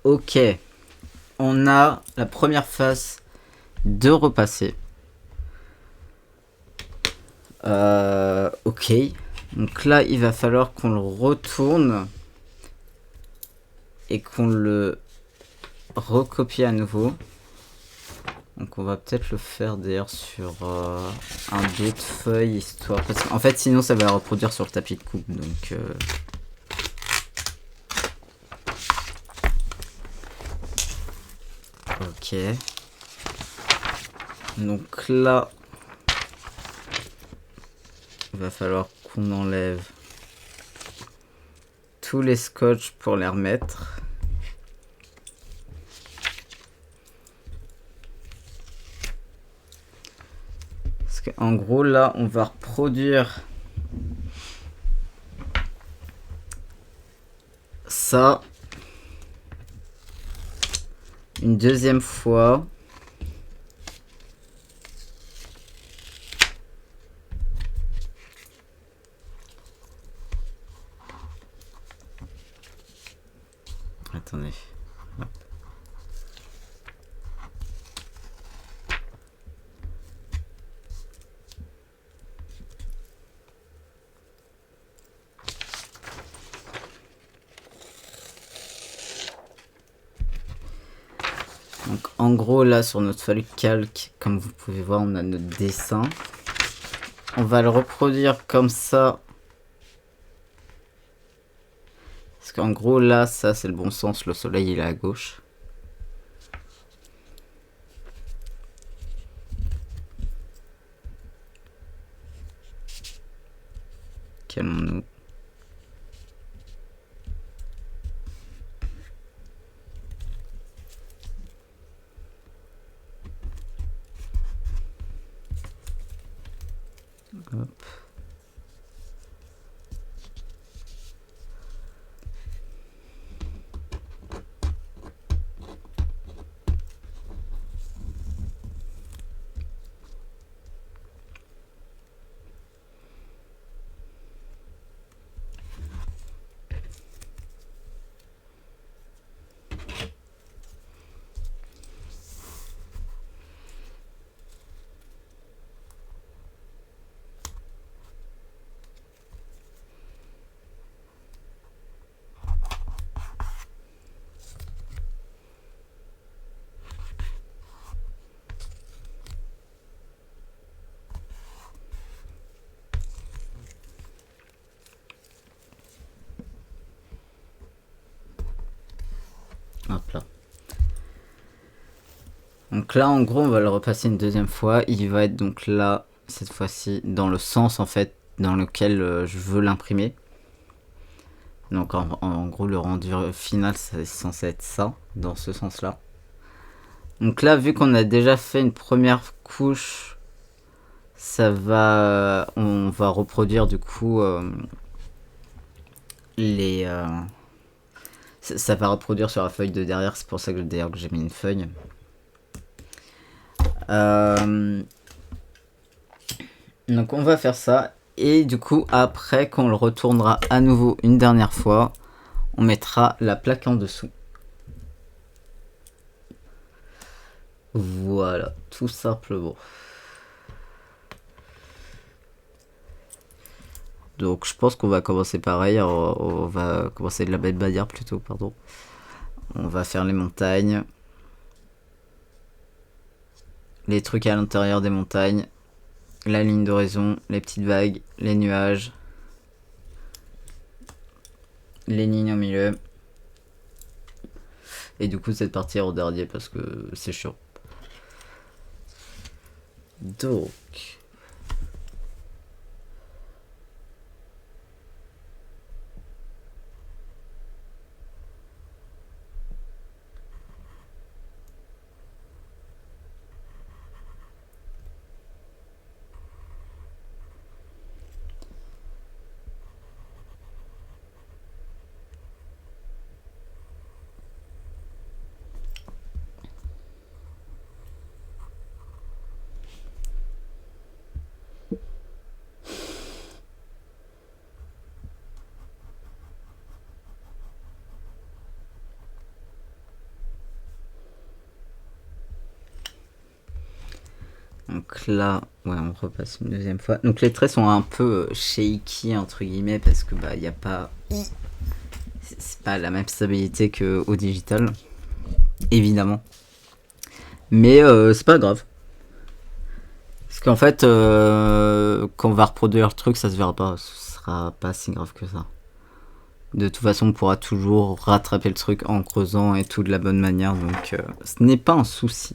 Ok, on a la première phase de repasser. Ok, donc là il va falloir qu'on le retourne et qu'on le recopier à nouveau. Donc on va peut-être le faire d'ailleurs sur un d'autres feuilles, histoire... Parce qu'en fait sinon ça va reproduire sur le tapis de coupe, donc... Ok. Donc là... Il va falloir qu'on enlève tous les scotch pour les remettre. Parce qu'en gros là on va reproduire ça une deuxième fois. Attendez. Hop. Donc en gros là sur notre feuille calque, comme vous pouvez voir, on a notre dessin. On va le reproduire comme ça. Parce qu'en gros là, ça c'est le bon sens, le soleil il est à gauche. Calmons-nous. Hop. Hop là. Donc là, en gros, on va le repasser une deuxième fois. Il va être donc là, cette fois-ci, dans le sens en fait dans lequel je veux l'imprimer. Donc en gros, le rendu final, c'est censé être ça, dans ce sens-là. Donc là, vu qu'on a déjà fait une première couche, ça va, on va reproduire du coup les... ça va reproduire sur la feuille de derrière, c'est pour ça que d'ailleurs que j'ai mis une feuille. Donc on va faire ça. Et du coup après quand on le retournera à nouveau une dernière fois, on mettra la plaque en dessous. Voilà, tout simplement. Donc je pense qu'on va commencer pareil. On va commencer de la même manière plutôt, pardon. On va faire les montagnes. Les trucs à l'intérieur des montagnes. La ligne d'horizon, les petites vagues, les nuages. Les lignes au milieu. Et du coup cette partie est en dernier parce que c'est chiant. Donc... Donc là, ouais, on repasse une deuxième fois. Donc les traits sont un peu shaky entre guillemets parce que bah y a pas, c'est pas la même stabilité que au digital. évidemment. Mais c'est pas grave. Parce qu'en fait, quand on va reproduire le truc, ça se verra pas. Ce sera pas si grave que ça. De toute façon, on pourra toujours rattraper le truc en creusant et tout de la bonne manière. Donc, ce n'est pas un souci.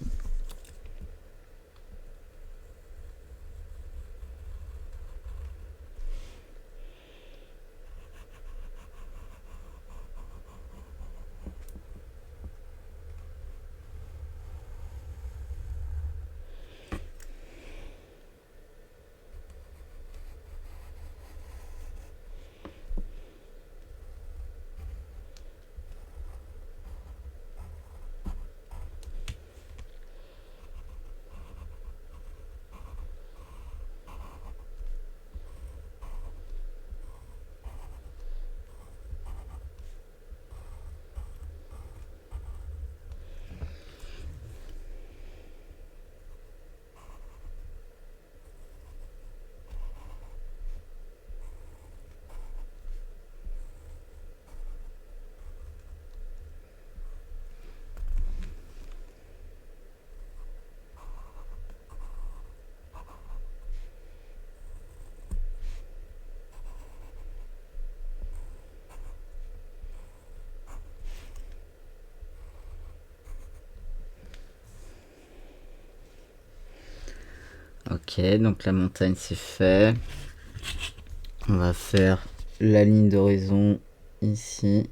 Ok, donc la montagne c'est fait. On va faire la ligne d'horizon ici.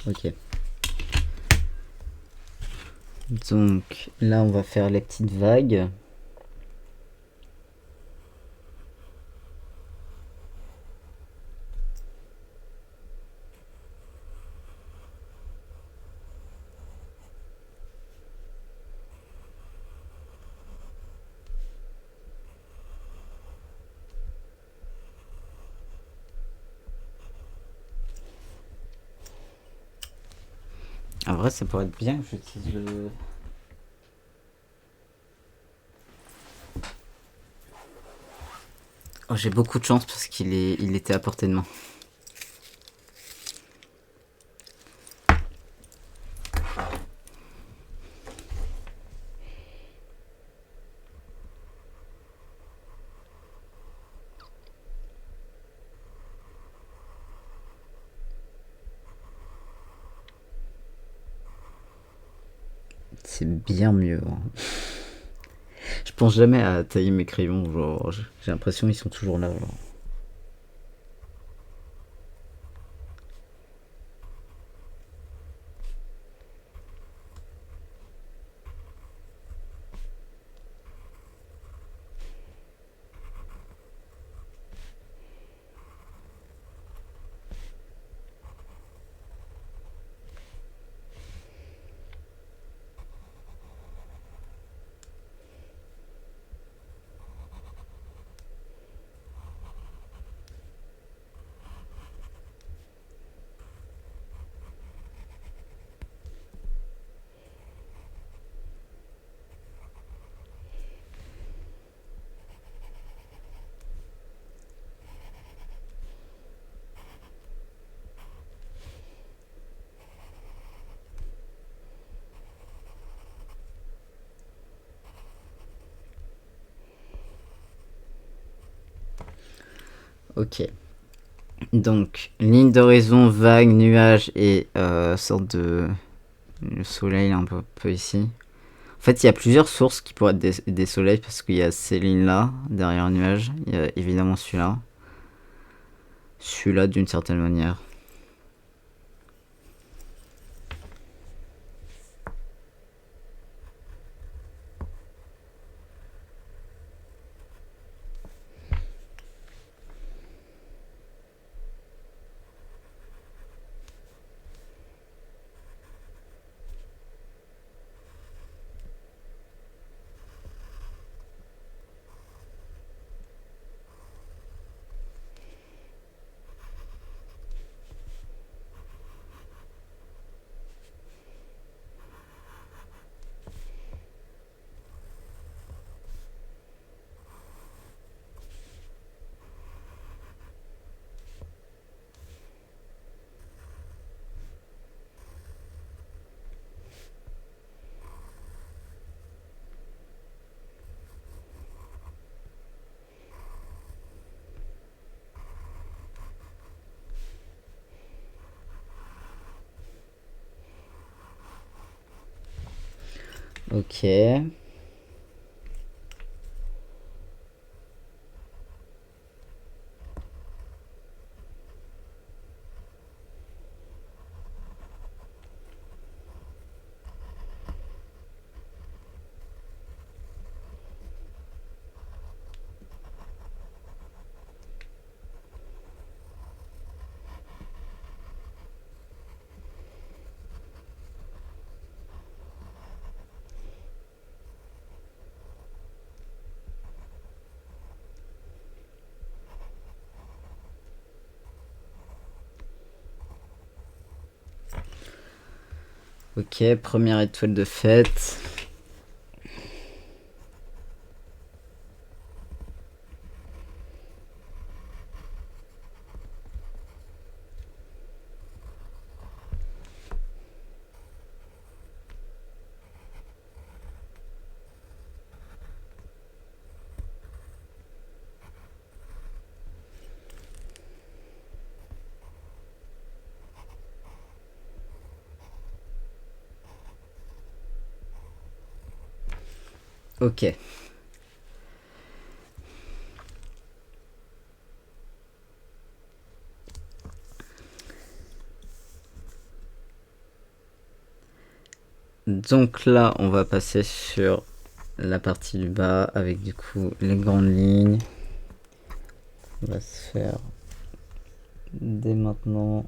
Ok. Donc là on va faire les petites vagues. En vrai ça pourrait être bien que j'utilise le... Oh, j'ai beaucoup de chance parce il était à portée de main. C'est bien mieux. Hein. Je pense jamais à tailler mes crayons. Genre, j'ai l'impression qu'ils sont toujours là. Genre. Ok. Donc, ligne d'horizon, vague, nuage et sorte de... Le soleil un peu ici. En fait, il y a plusieurs sources qui pourraient être des soleils parce qu'il y a ces lignes-là, derrière le nuage. Il y a évidemment celui-là. Celui-là d'une certaine manière. Ok. Ok, première étoile de fête. Ok. Donc là, on va passer sur la partie du bas avec du coup les grandes lignes. On va se faire dès maintenant.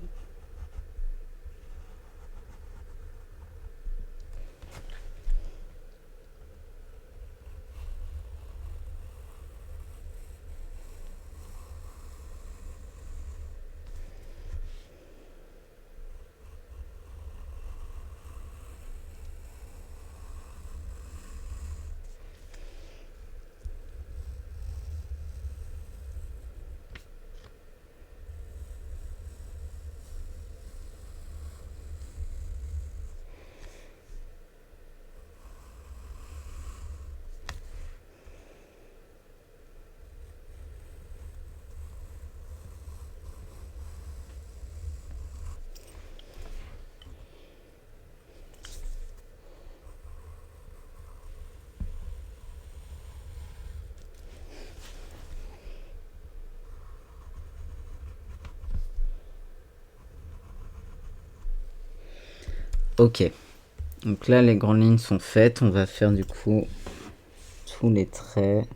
Ok. Donc là, les grandes lignes sont faites. On va faire du coup tous les traits.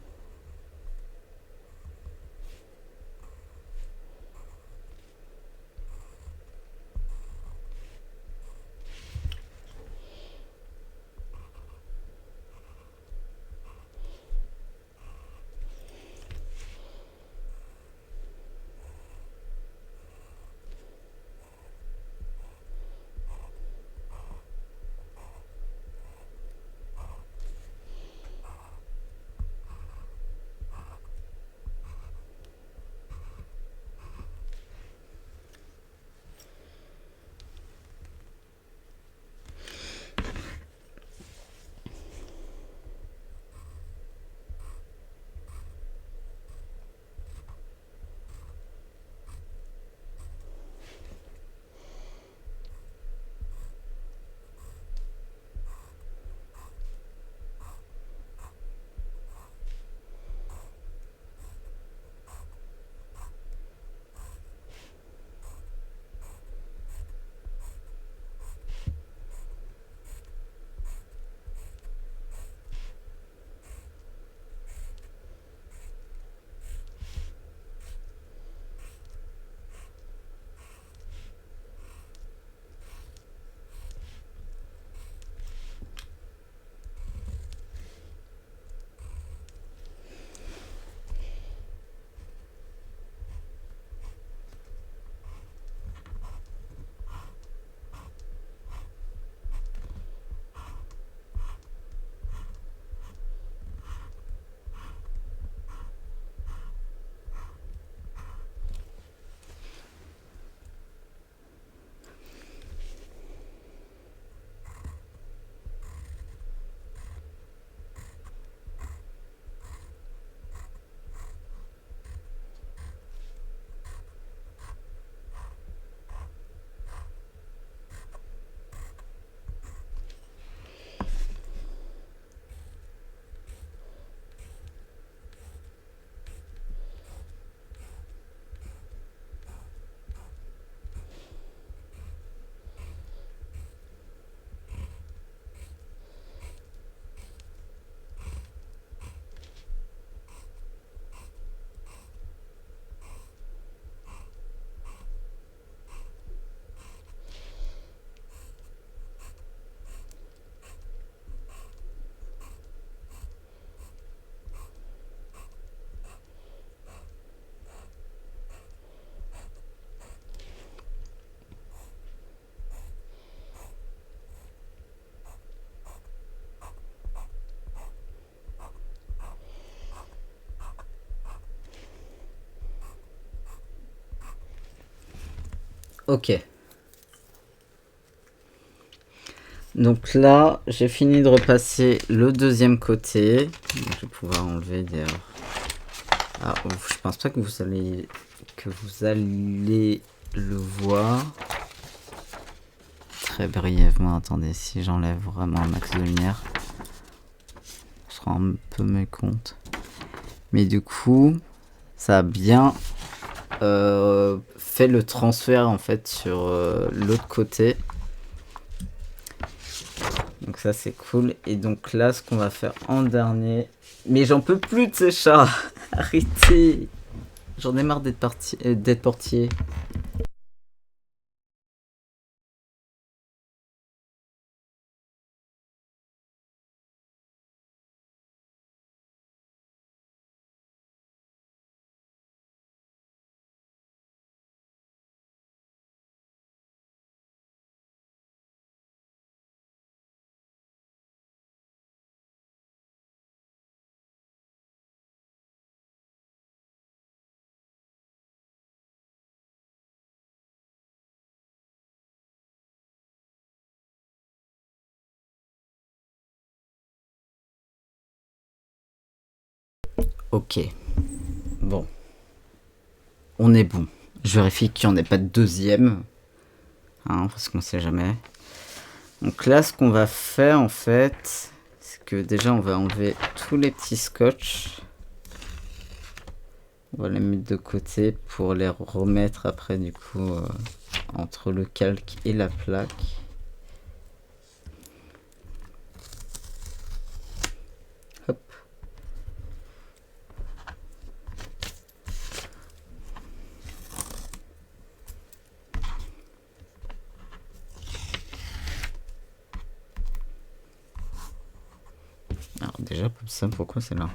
Ok. Donc là, j'ai fini de repasser le deuxième côté. Donc, je vais pouvoir enlever des... Ah, je pense pas que vous allez le voir. Très brièvement, attendez, si j'enlève vraiment un max de lumière, on se rend un peu mécompte. Mais du coup, ça a bien fait le transfert en fait sur l'autre côté. Donc ça c'est cool. Et donc là, ce qu'on va faire en dernier... Mais j'en peux plus de ces chats. Arrêtez. J'en ai marre d'être portier. Ok. Bon. On est bon. Je vérifie qu'il n'y en ait pas de deuxième. Hein, parce qu'on sait jamais. Donc là, ce qu'on va faire en fait, c'est que déjà on va enlever tous les petits scotch. On va les mettre de côté pour les remettre après du coup entre le calque et la plaque. Hop. Alors déjà, ça, pourquoi c'est là?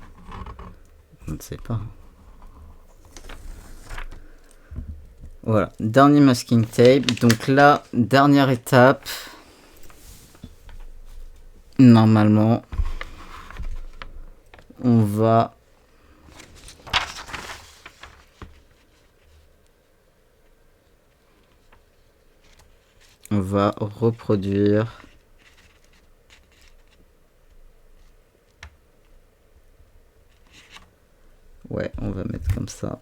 On ne sait pas. Voilà, dernier masking tape. Donc là, dernière étape. Normalement, on va reproduire ouais, on va mettre comme ça.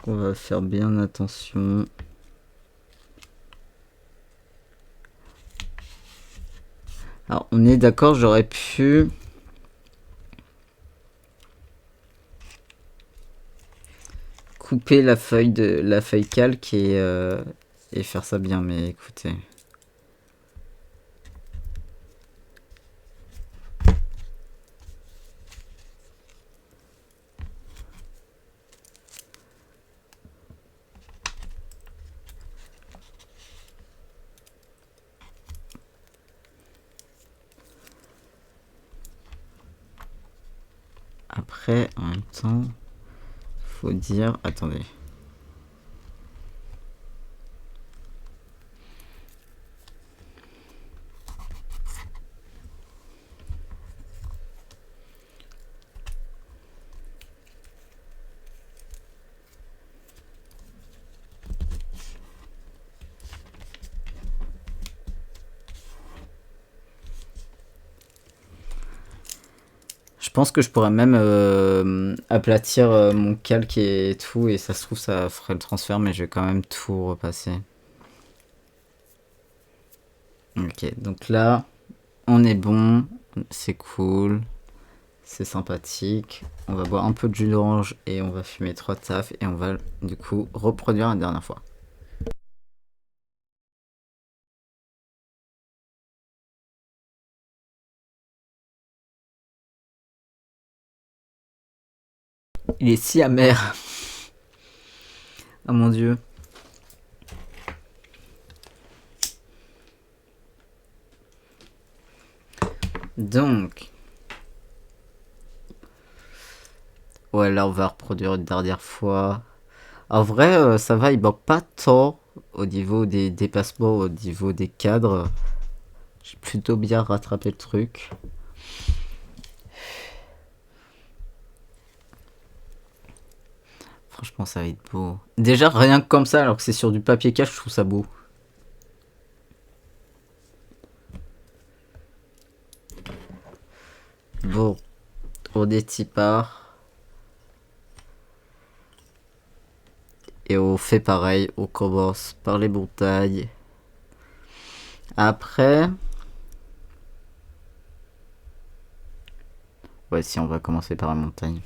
On va faire bien attention. Alors, on est d'accord, j'aurais pu couper la feuille calque et faire ça bien, mais écoutez. Après, en même temps, faut dire... Attendez. Je pense que je pourrais même aplatir mon calque et tout, et ça se trouve ça ferait le transfert, mais je vais quand même tout repasser. Ok, donc là, on est bon, c'est cool, c'est sympathique. On va boire un peu de jus d'orange et on va fumer 3 tafs et on va du coup reproduire la dernière fois. Il est si amer. Oh mon dieu. Donc. Ouais, là on va reproduire une dernière fois. En vrai, ça va, il manque pas tant au niveau des dépassements, au niveau des cadres. J'ai plutôt bien rattrapé le truc. Franchement, ça va être beau. Déjà, rien que comme ça, alors que c'est sur du papier cache, je trouve ça beau. Bon, on est y part. Et on fait pareil, on commence par les montagnes. Après... Ouais, si, on va commencer par la montagne.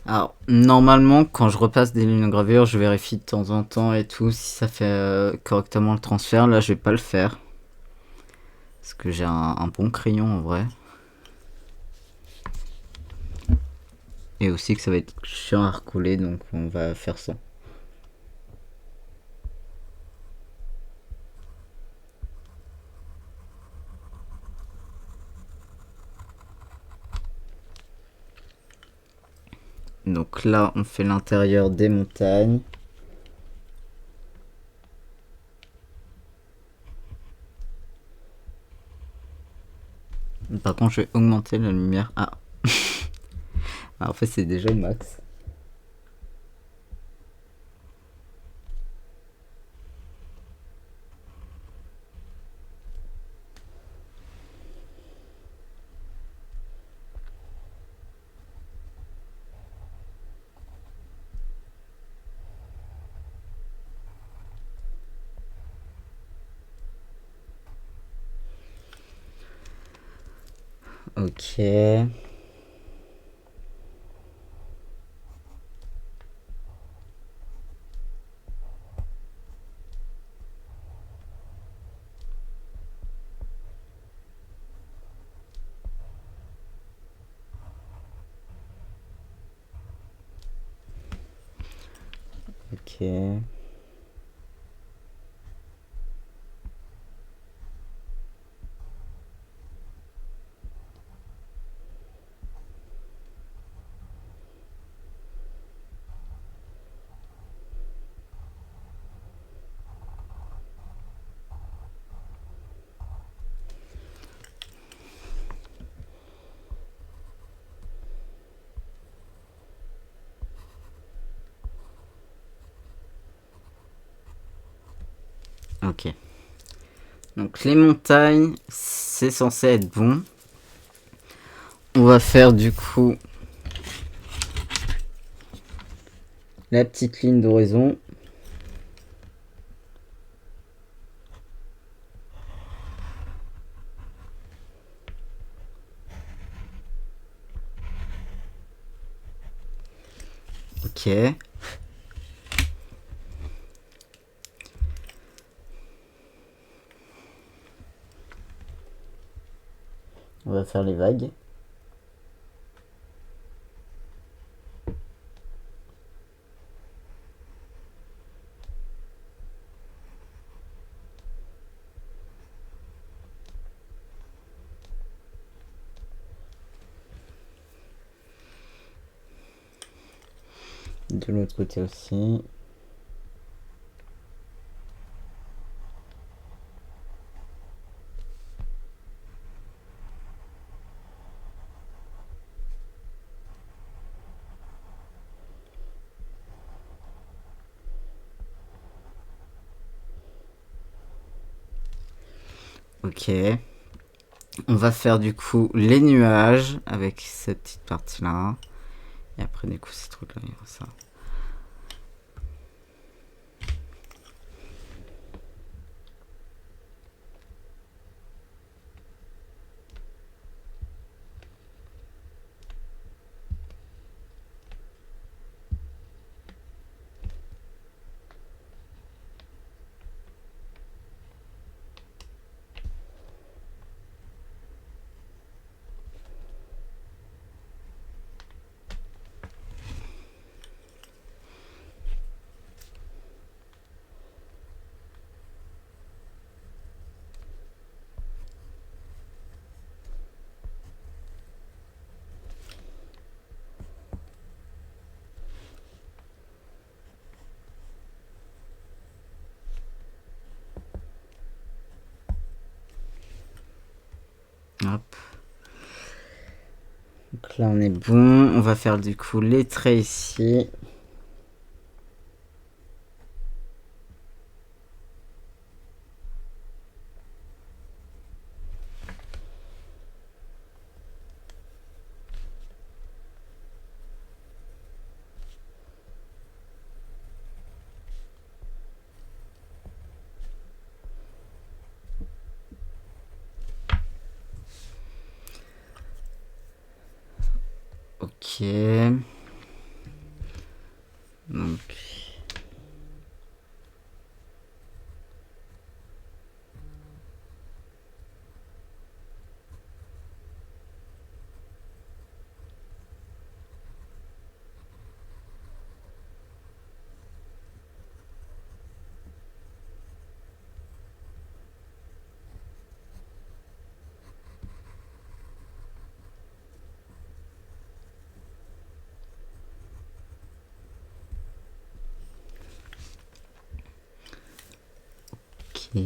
Alors, normalement, quand je repasse des lignes de gravure, je vérifie de temps en temps et tout si ça fait correctement le transfert. Là, je vais pas le faire. Parce que j'ai un bon crayon en vrai. Et aussi que ça va être chiant à recoller, donc on va faire ça. Donc là, on fait l'intérieur des montagnes. Par contre, je vais augmenter la lumière. Ah. En fait, c'est déjà le max. Ok. Ok. Ok. Donc les montagnes, c'est censé être bon. On va faire du coup la petite ligne d'horizon. Ok. On va faire les vagues. De l'autre côté aussi. Ok. On va faire du coup les nuages avec cette petite partie là. Et après du coup ces trucs là, ça. Hop. Donc là on est bon. On va faire du coup les traits ici. Ok. Donc. Ok.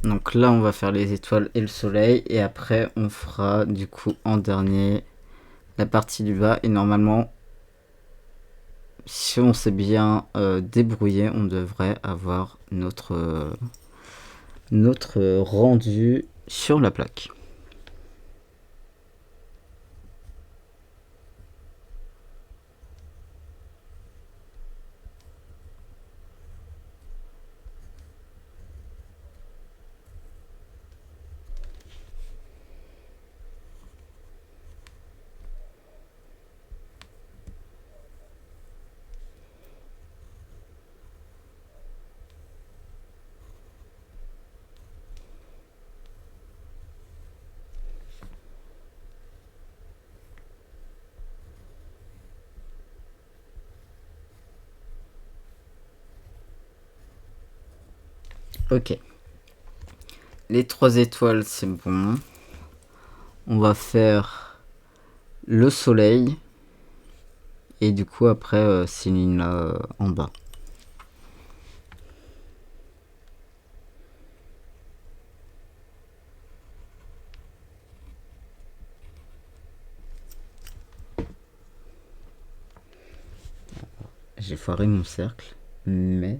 Donc là, on va faire les étoiles et le soleil. Et après, on fera du coup en dernier la partie du bas. Et normalement, si on s'est bien débrouillé, on devrait avoir notre rendu sur la plaque. Ok. Les 3 étoiles, c'est bon. On va faire le soleil. Et du coup, après, ces lignes-là en bas. J'ai foiré mon cercle, mais...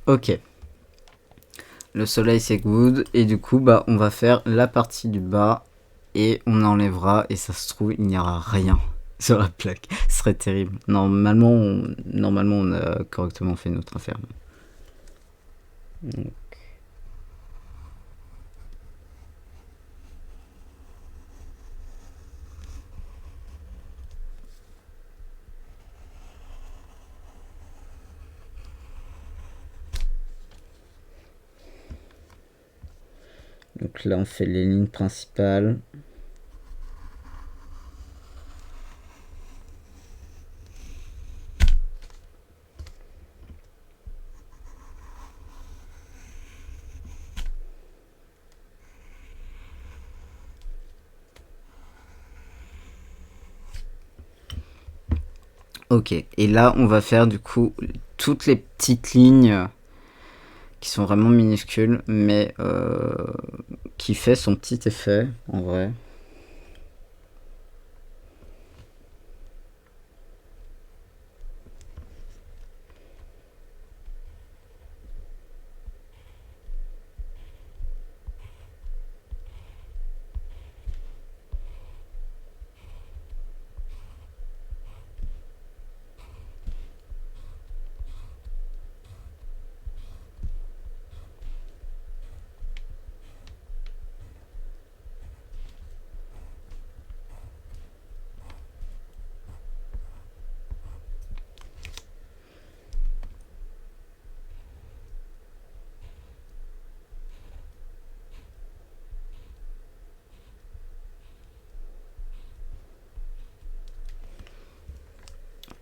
Ok. Le soleil c'est good. Et du coup, bah, on va faire la partie du bas. Et on enlèvera. Et ça se trouve, il n'y aura rien sur la plaque. Ce serait terrible. Normalement, on a correctement fait notre affaire. Donc là, on fait les lignes principales. Ok, et là on va faire du coup toutes les petites lignes qui sont vraiment minuscules, mais qui fait son petit effet en vrai.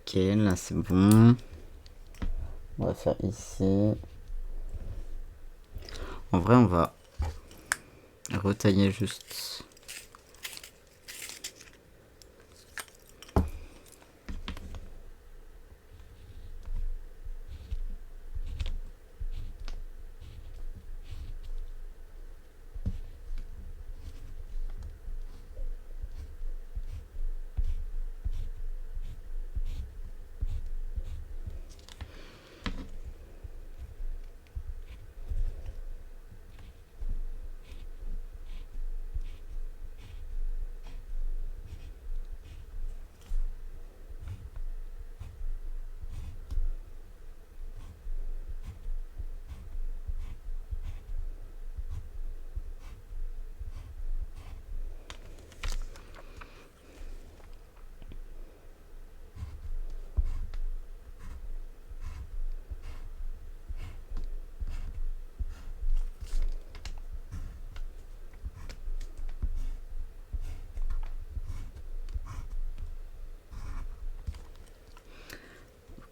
Ok, là c'est bon. On va faire ici. En vrai, on va retailler juste.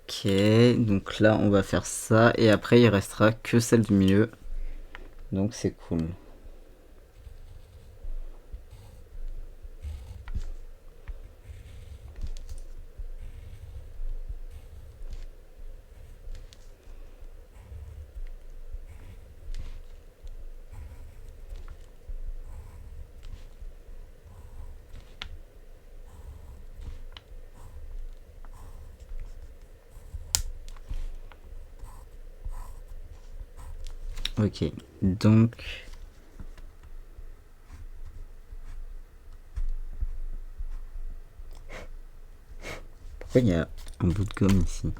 Ok, donc là on va faire ça et après il restera que celle du milieu. Donc c'est cool. Ok, donc... Pourquoi il y a un bout de gomme ici?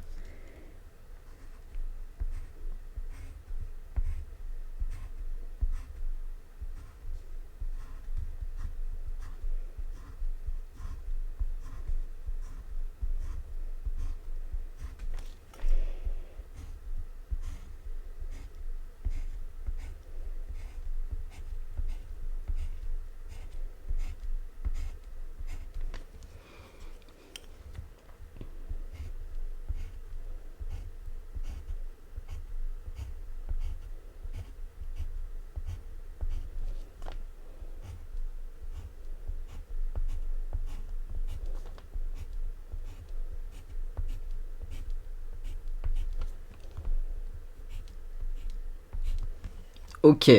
Ok.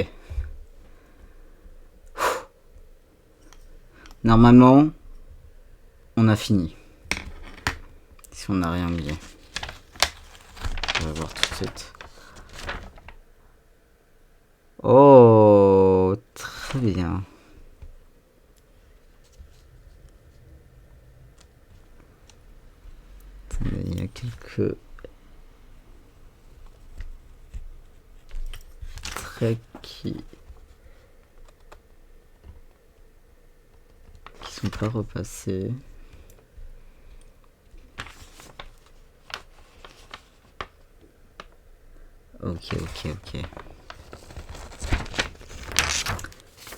Normalement, on a fini. Si on n'a rien oublié. On va voir tout de suite. Oh, très bien. Attendez, il y a quelques traits qui sont pas repassés. Ok.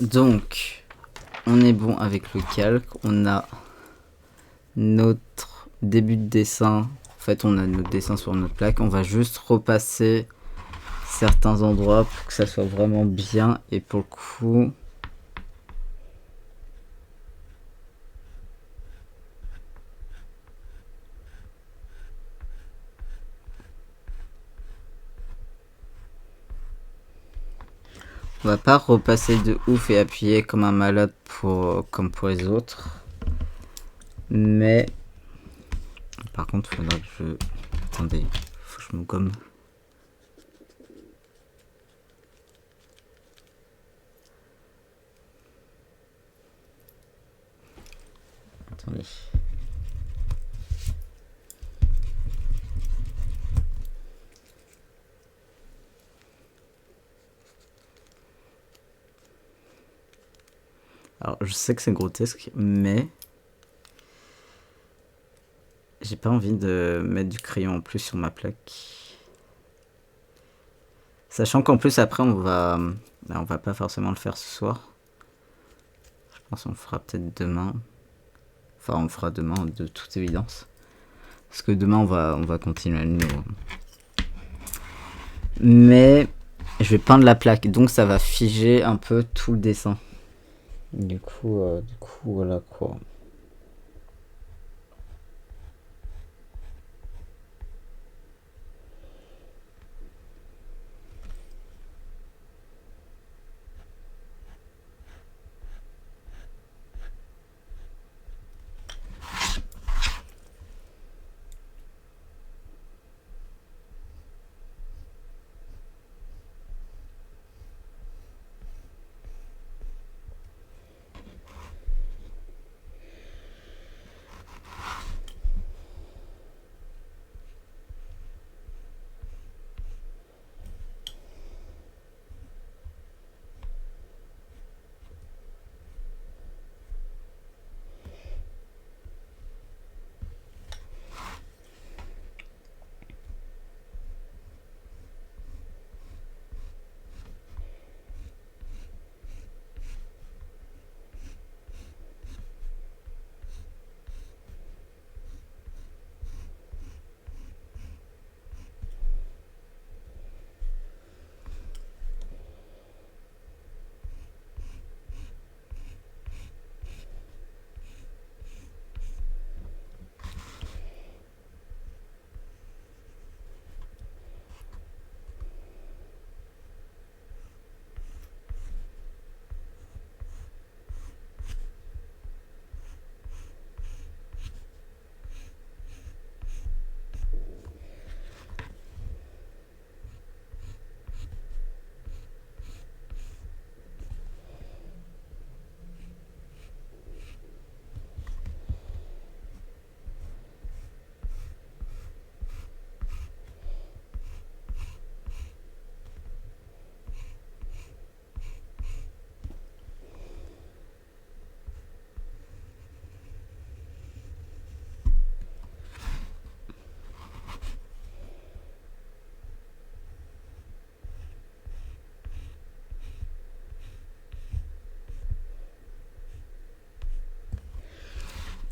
Donc, on est bon avec le calque. On a notre début de dessin. En fait, on a notre dessin sur notre plaque. On va juste repasser certains endroits pour que ça soit vraiment bien. Et pour le coup... On va pas repasser de ouf et appuyer comme un malade comme pour les autres. Mais... Par contre, faudra que je... Attendez, faut que je me gomme. Attendez. Alors, je sais que c'est grotesque, mais... J'ai pas envie de mettre du crayon en plus sur ma plaque. Sachant qu'en plus, après, on va pas forcément le faire ce soir. Je pense qu'on le fera peut-être demain. Enfin, on le fera demain, de toute évidence. Parce que demain, on va continuer à nouveau. Mais je vais peindre la plaque, donc ça va figer un peu tout le dessin. Du coup, voilà quoi.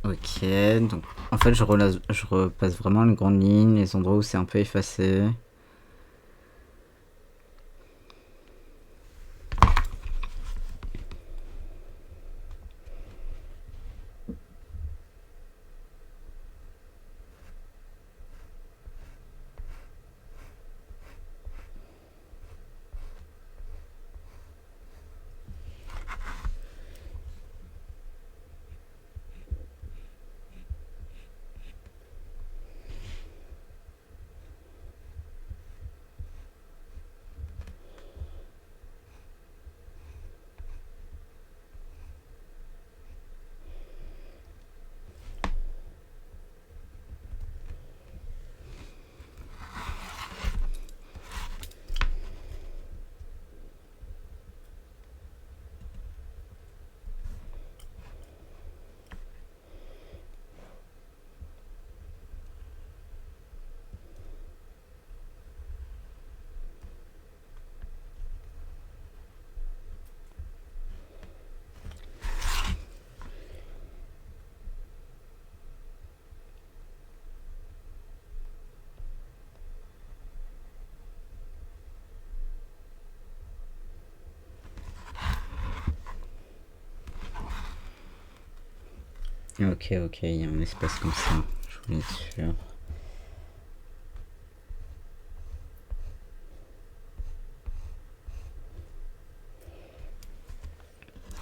Ok, donc en fait je repasse vraiment les grandes lignes, les endroits où c'est un peu effacé. Ok, il y a un espace comme ça, je voulais être sûr.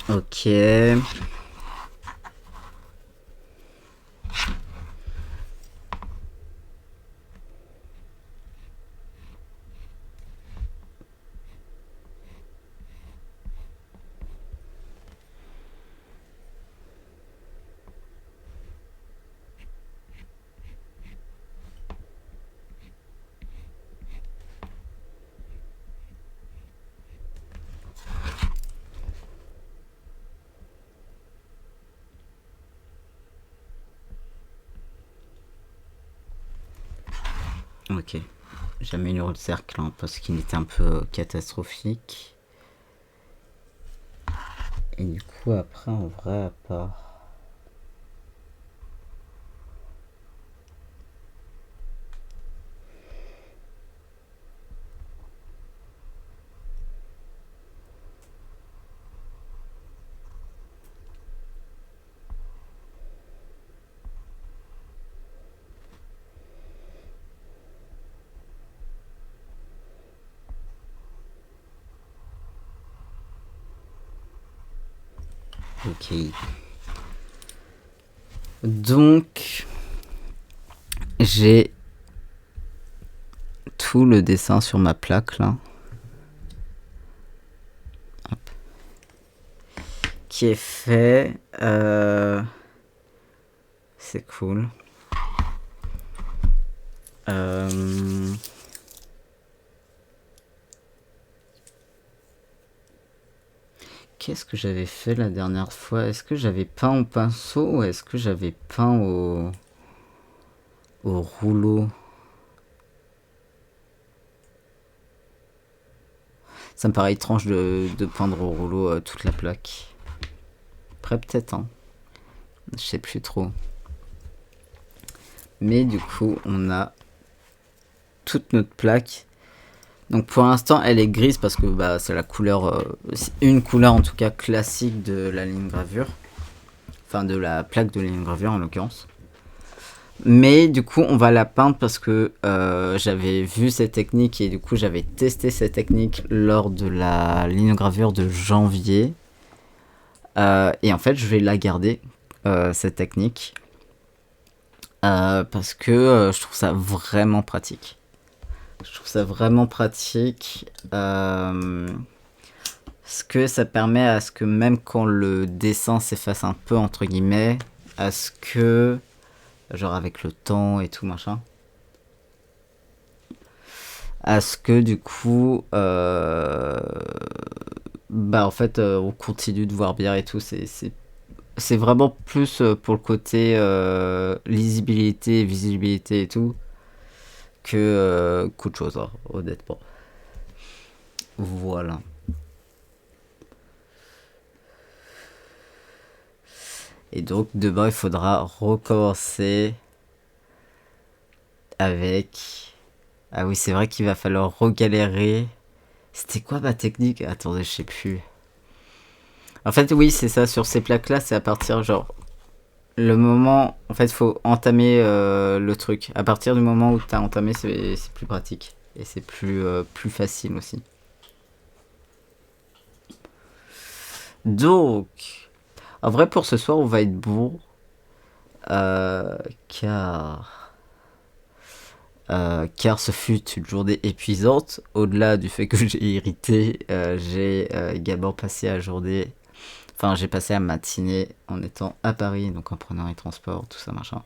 Ok. Ok. J'améliore le cercle hein, parce qu'il était un peu catastrophique. Et du coup après en vrai à part... Ok. Donc, j'ai tout le dessin sur ma plaque là. Hop. Qui est fait. C'est cool. Qu'est-ce que j'avais fait la dernière fois? Est-ce que j'avais peint au pinceau ou est-ce que j'avais peint au rouleau? Ça me paraît étrange de peindre au rouleau toute la plaque. Après peut-être, hein. Je sais plus trop. Mais du coup, on a toute notre plaque. Donc pour l'instant, elle est grise parce que bah, c'est la couleur, une couleur en tout cas classique de la ligne gravure. Enfin, de la plaque de ligne gravure en l'occurrence. Mais du coup, on va la peindre parce que j'avais vu cette technique et du coup, j'avais testé cette technique lors de la ligne gravure de janvier. Et en fait, je vais la garder, cette technique. Parce que je trouve ça vraiment pratique. Je trouve ça vraiment pratique. Parce que ça permet à ce que même quand le dessin s'efface un peu, entre guillemets, à ce que... Genre avec le temps et tout, machin. À ce que du coup... bah en fait, on continue de voir bien et tout. C'est vraiment plus pour le côté lisibilité, visibilité et tout. Que qu'autre chose, hein, honnêtement. Voilà. Et donc demain il faudra recommencer avec... Ah oui, c'est vrai qu'il va falloir regalérer. C'était quoi ma technique? Attendez, je sais plus. En fait, oui, c'est ça, sur ces plaques-là, c'est à partir, genre... Le moment... En fait, faut entamer le truc. À partir du moment où t'as entamé, c'est plus pratique. Et c'est plus facile aussi. Donc... En vrai, pour ce soir, on va être bon. Car ce fut une journée épuisante. Au-delà du fait que j'ai irrité, j'ai également passé la journée... Enfin, j'ai passé la matinée en étant à Paris, donc en prenant les transports, tout ça, machin.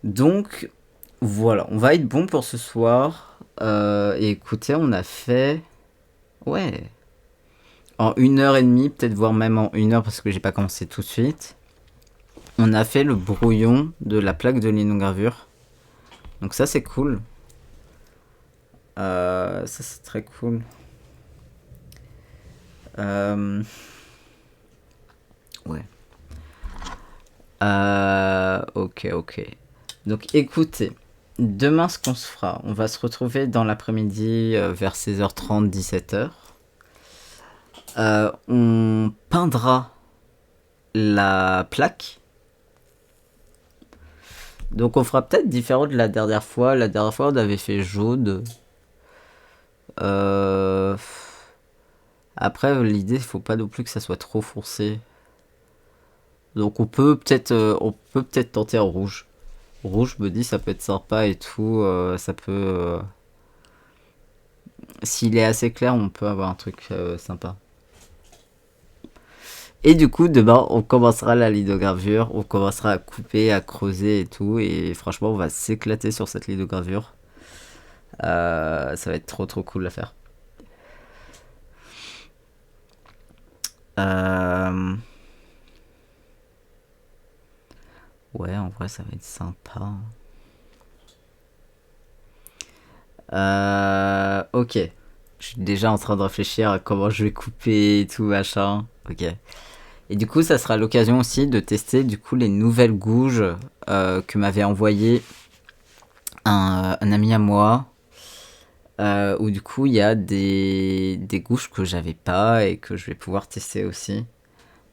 Donc, voilà, on va être bon pour ce soir. Et écoutez, on a fait... Ouais. En 1h30, peut-être voire même en 1 heure, parce que j'ai pas commencé tout de suite. On a fait le brouillon de la plaque de linogravure. Donc ça, c'est cool. Ça, c'est très cool. Ouais. Ok. Donc écoutez, demain ce qu'on se fera, on va se retrouver dans l'après-midi vers 16h30, 17h. On peindra la plaque. Donc on fera peut-être différent de la dernière fois. La dernière fois on avait fait jaune. Après l'idée, il faut pas non plus que ça soit trop foncé. Donc on peut peut-être tenter en rouge. Rouge, je me dis ça peut être sympa et tout. Ça peut... S'il est assez clair, on peut avoir un truc sympa. Et du coup, demain, on commencera la lithogravure. On commencera à couper, à creuser et tout. Et franchement, on va s'éclater sur cette lithogravure. Ça va être trop cool à faire. Ouais, en vrai, ça va être sympa. Ok. Je suis déjà en train de réfléchir à comment je vais couper et tout, machin. Ok. Et du coup, ça sera l'occasion aussi de tester du coup les nouvelles gouges que m'avait envoyé un ami à moi. Où du coup, il y a des gouges que j'avais pas et que je vais pouvoir tester aussi.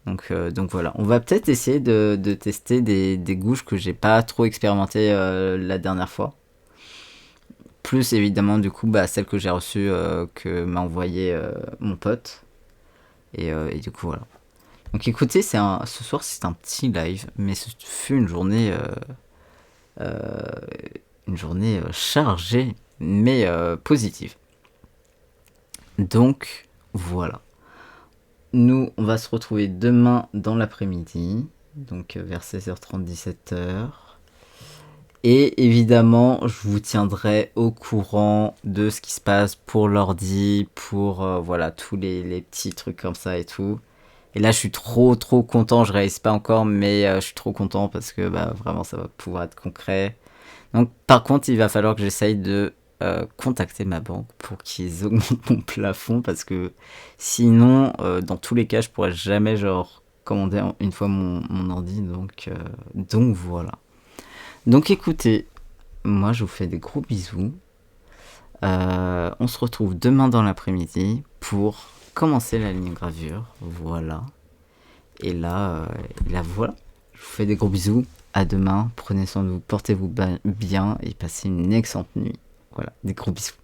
Donc voilà, on va peut-être essayer de tester des gouges que j'ai pas trop expérimenté la dernière fois. Plus évidemment du coup celle que j'ai reçue que m'a envoyé mon pote. Et du coup voilà. Donc écoutez, ce soir c'est un petit live, mais ce fut euh, une journée chargée, mais positive. Donc voilà. Nous, on va se retrouver demain dans l'après-midi, donc vers 16h30, 17h. Et évidemment, je vous tiendrai au courant de ce qui se passe pour l'ordi, pour voilà, tous les petits trucs comme ça et tout. Et là, je suis trop content. Je réalise pas encore, mais je suis trop content parce que bah, vraiment, ça va pouvoir être concret. Donc, par contre, il va falloir que j'essaye de contacter ma banque pour qu'ils augmentent mon plafond parce que sinon, dans tous les cas, je pourrais jamais genre commander une fois mon ordi. Donc voilà. Donc écoutez, moi je vous fais des gros bisous. On se retrouve demain dans l'après-midi pour commencer la ligne gravure. Voilà. Et là, voilà. Je vous fais des gros bisous. À demain. Prenez soin de vous, portez-vous bien et passez une excellente nuit. Voilà, des gros bisous.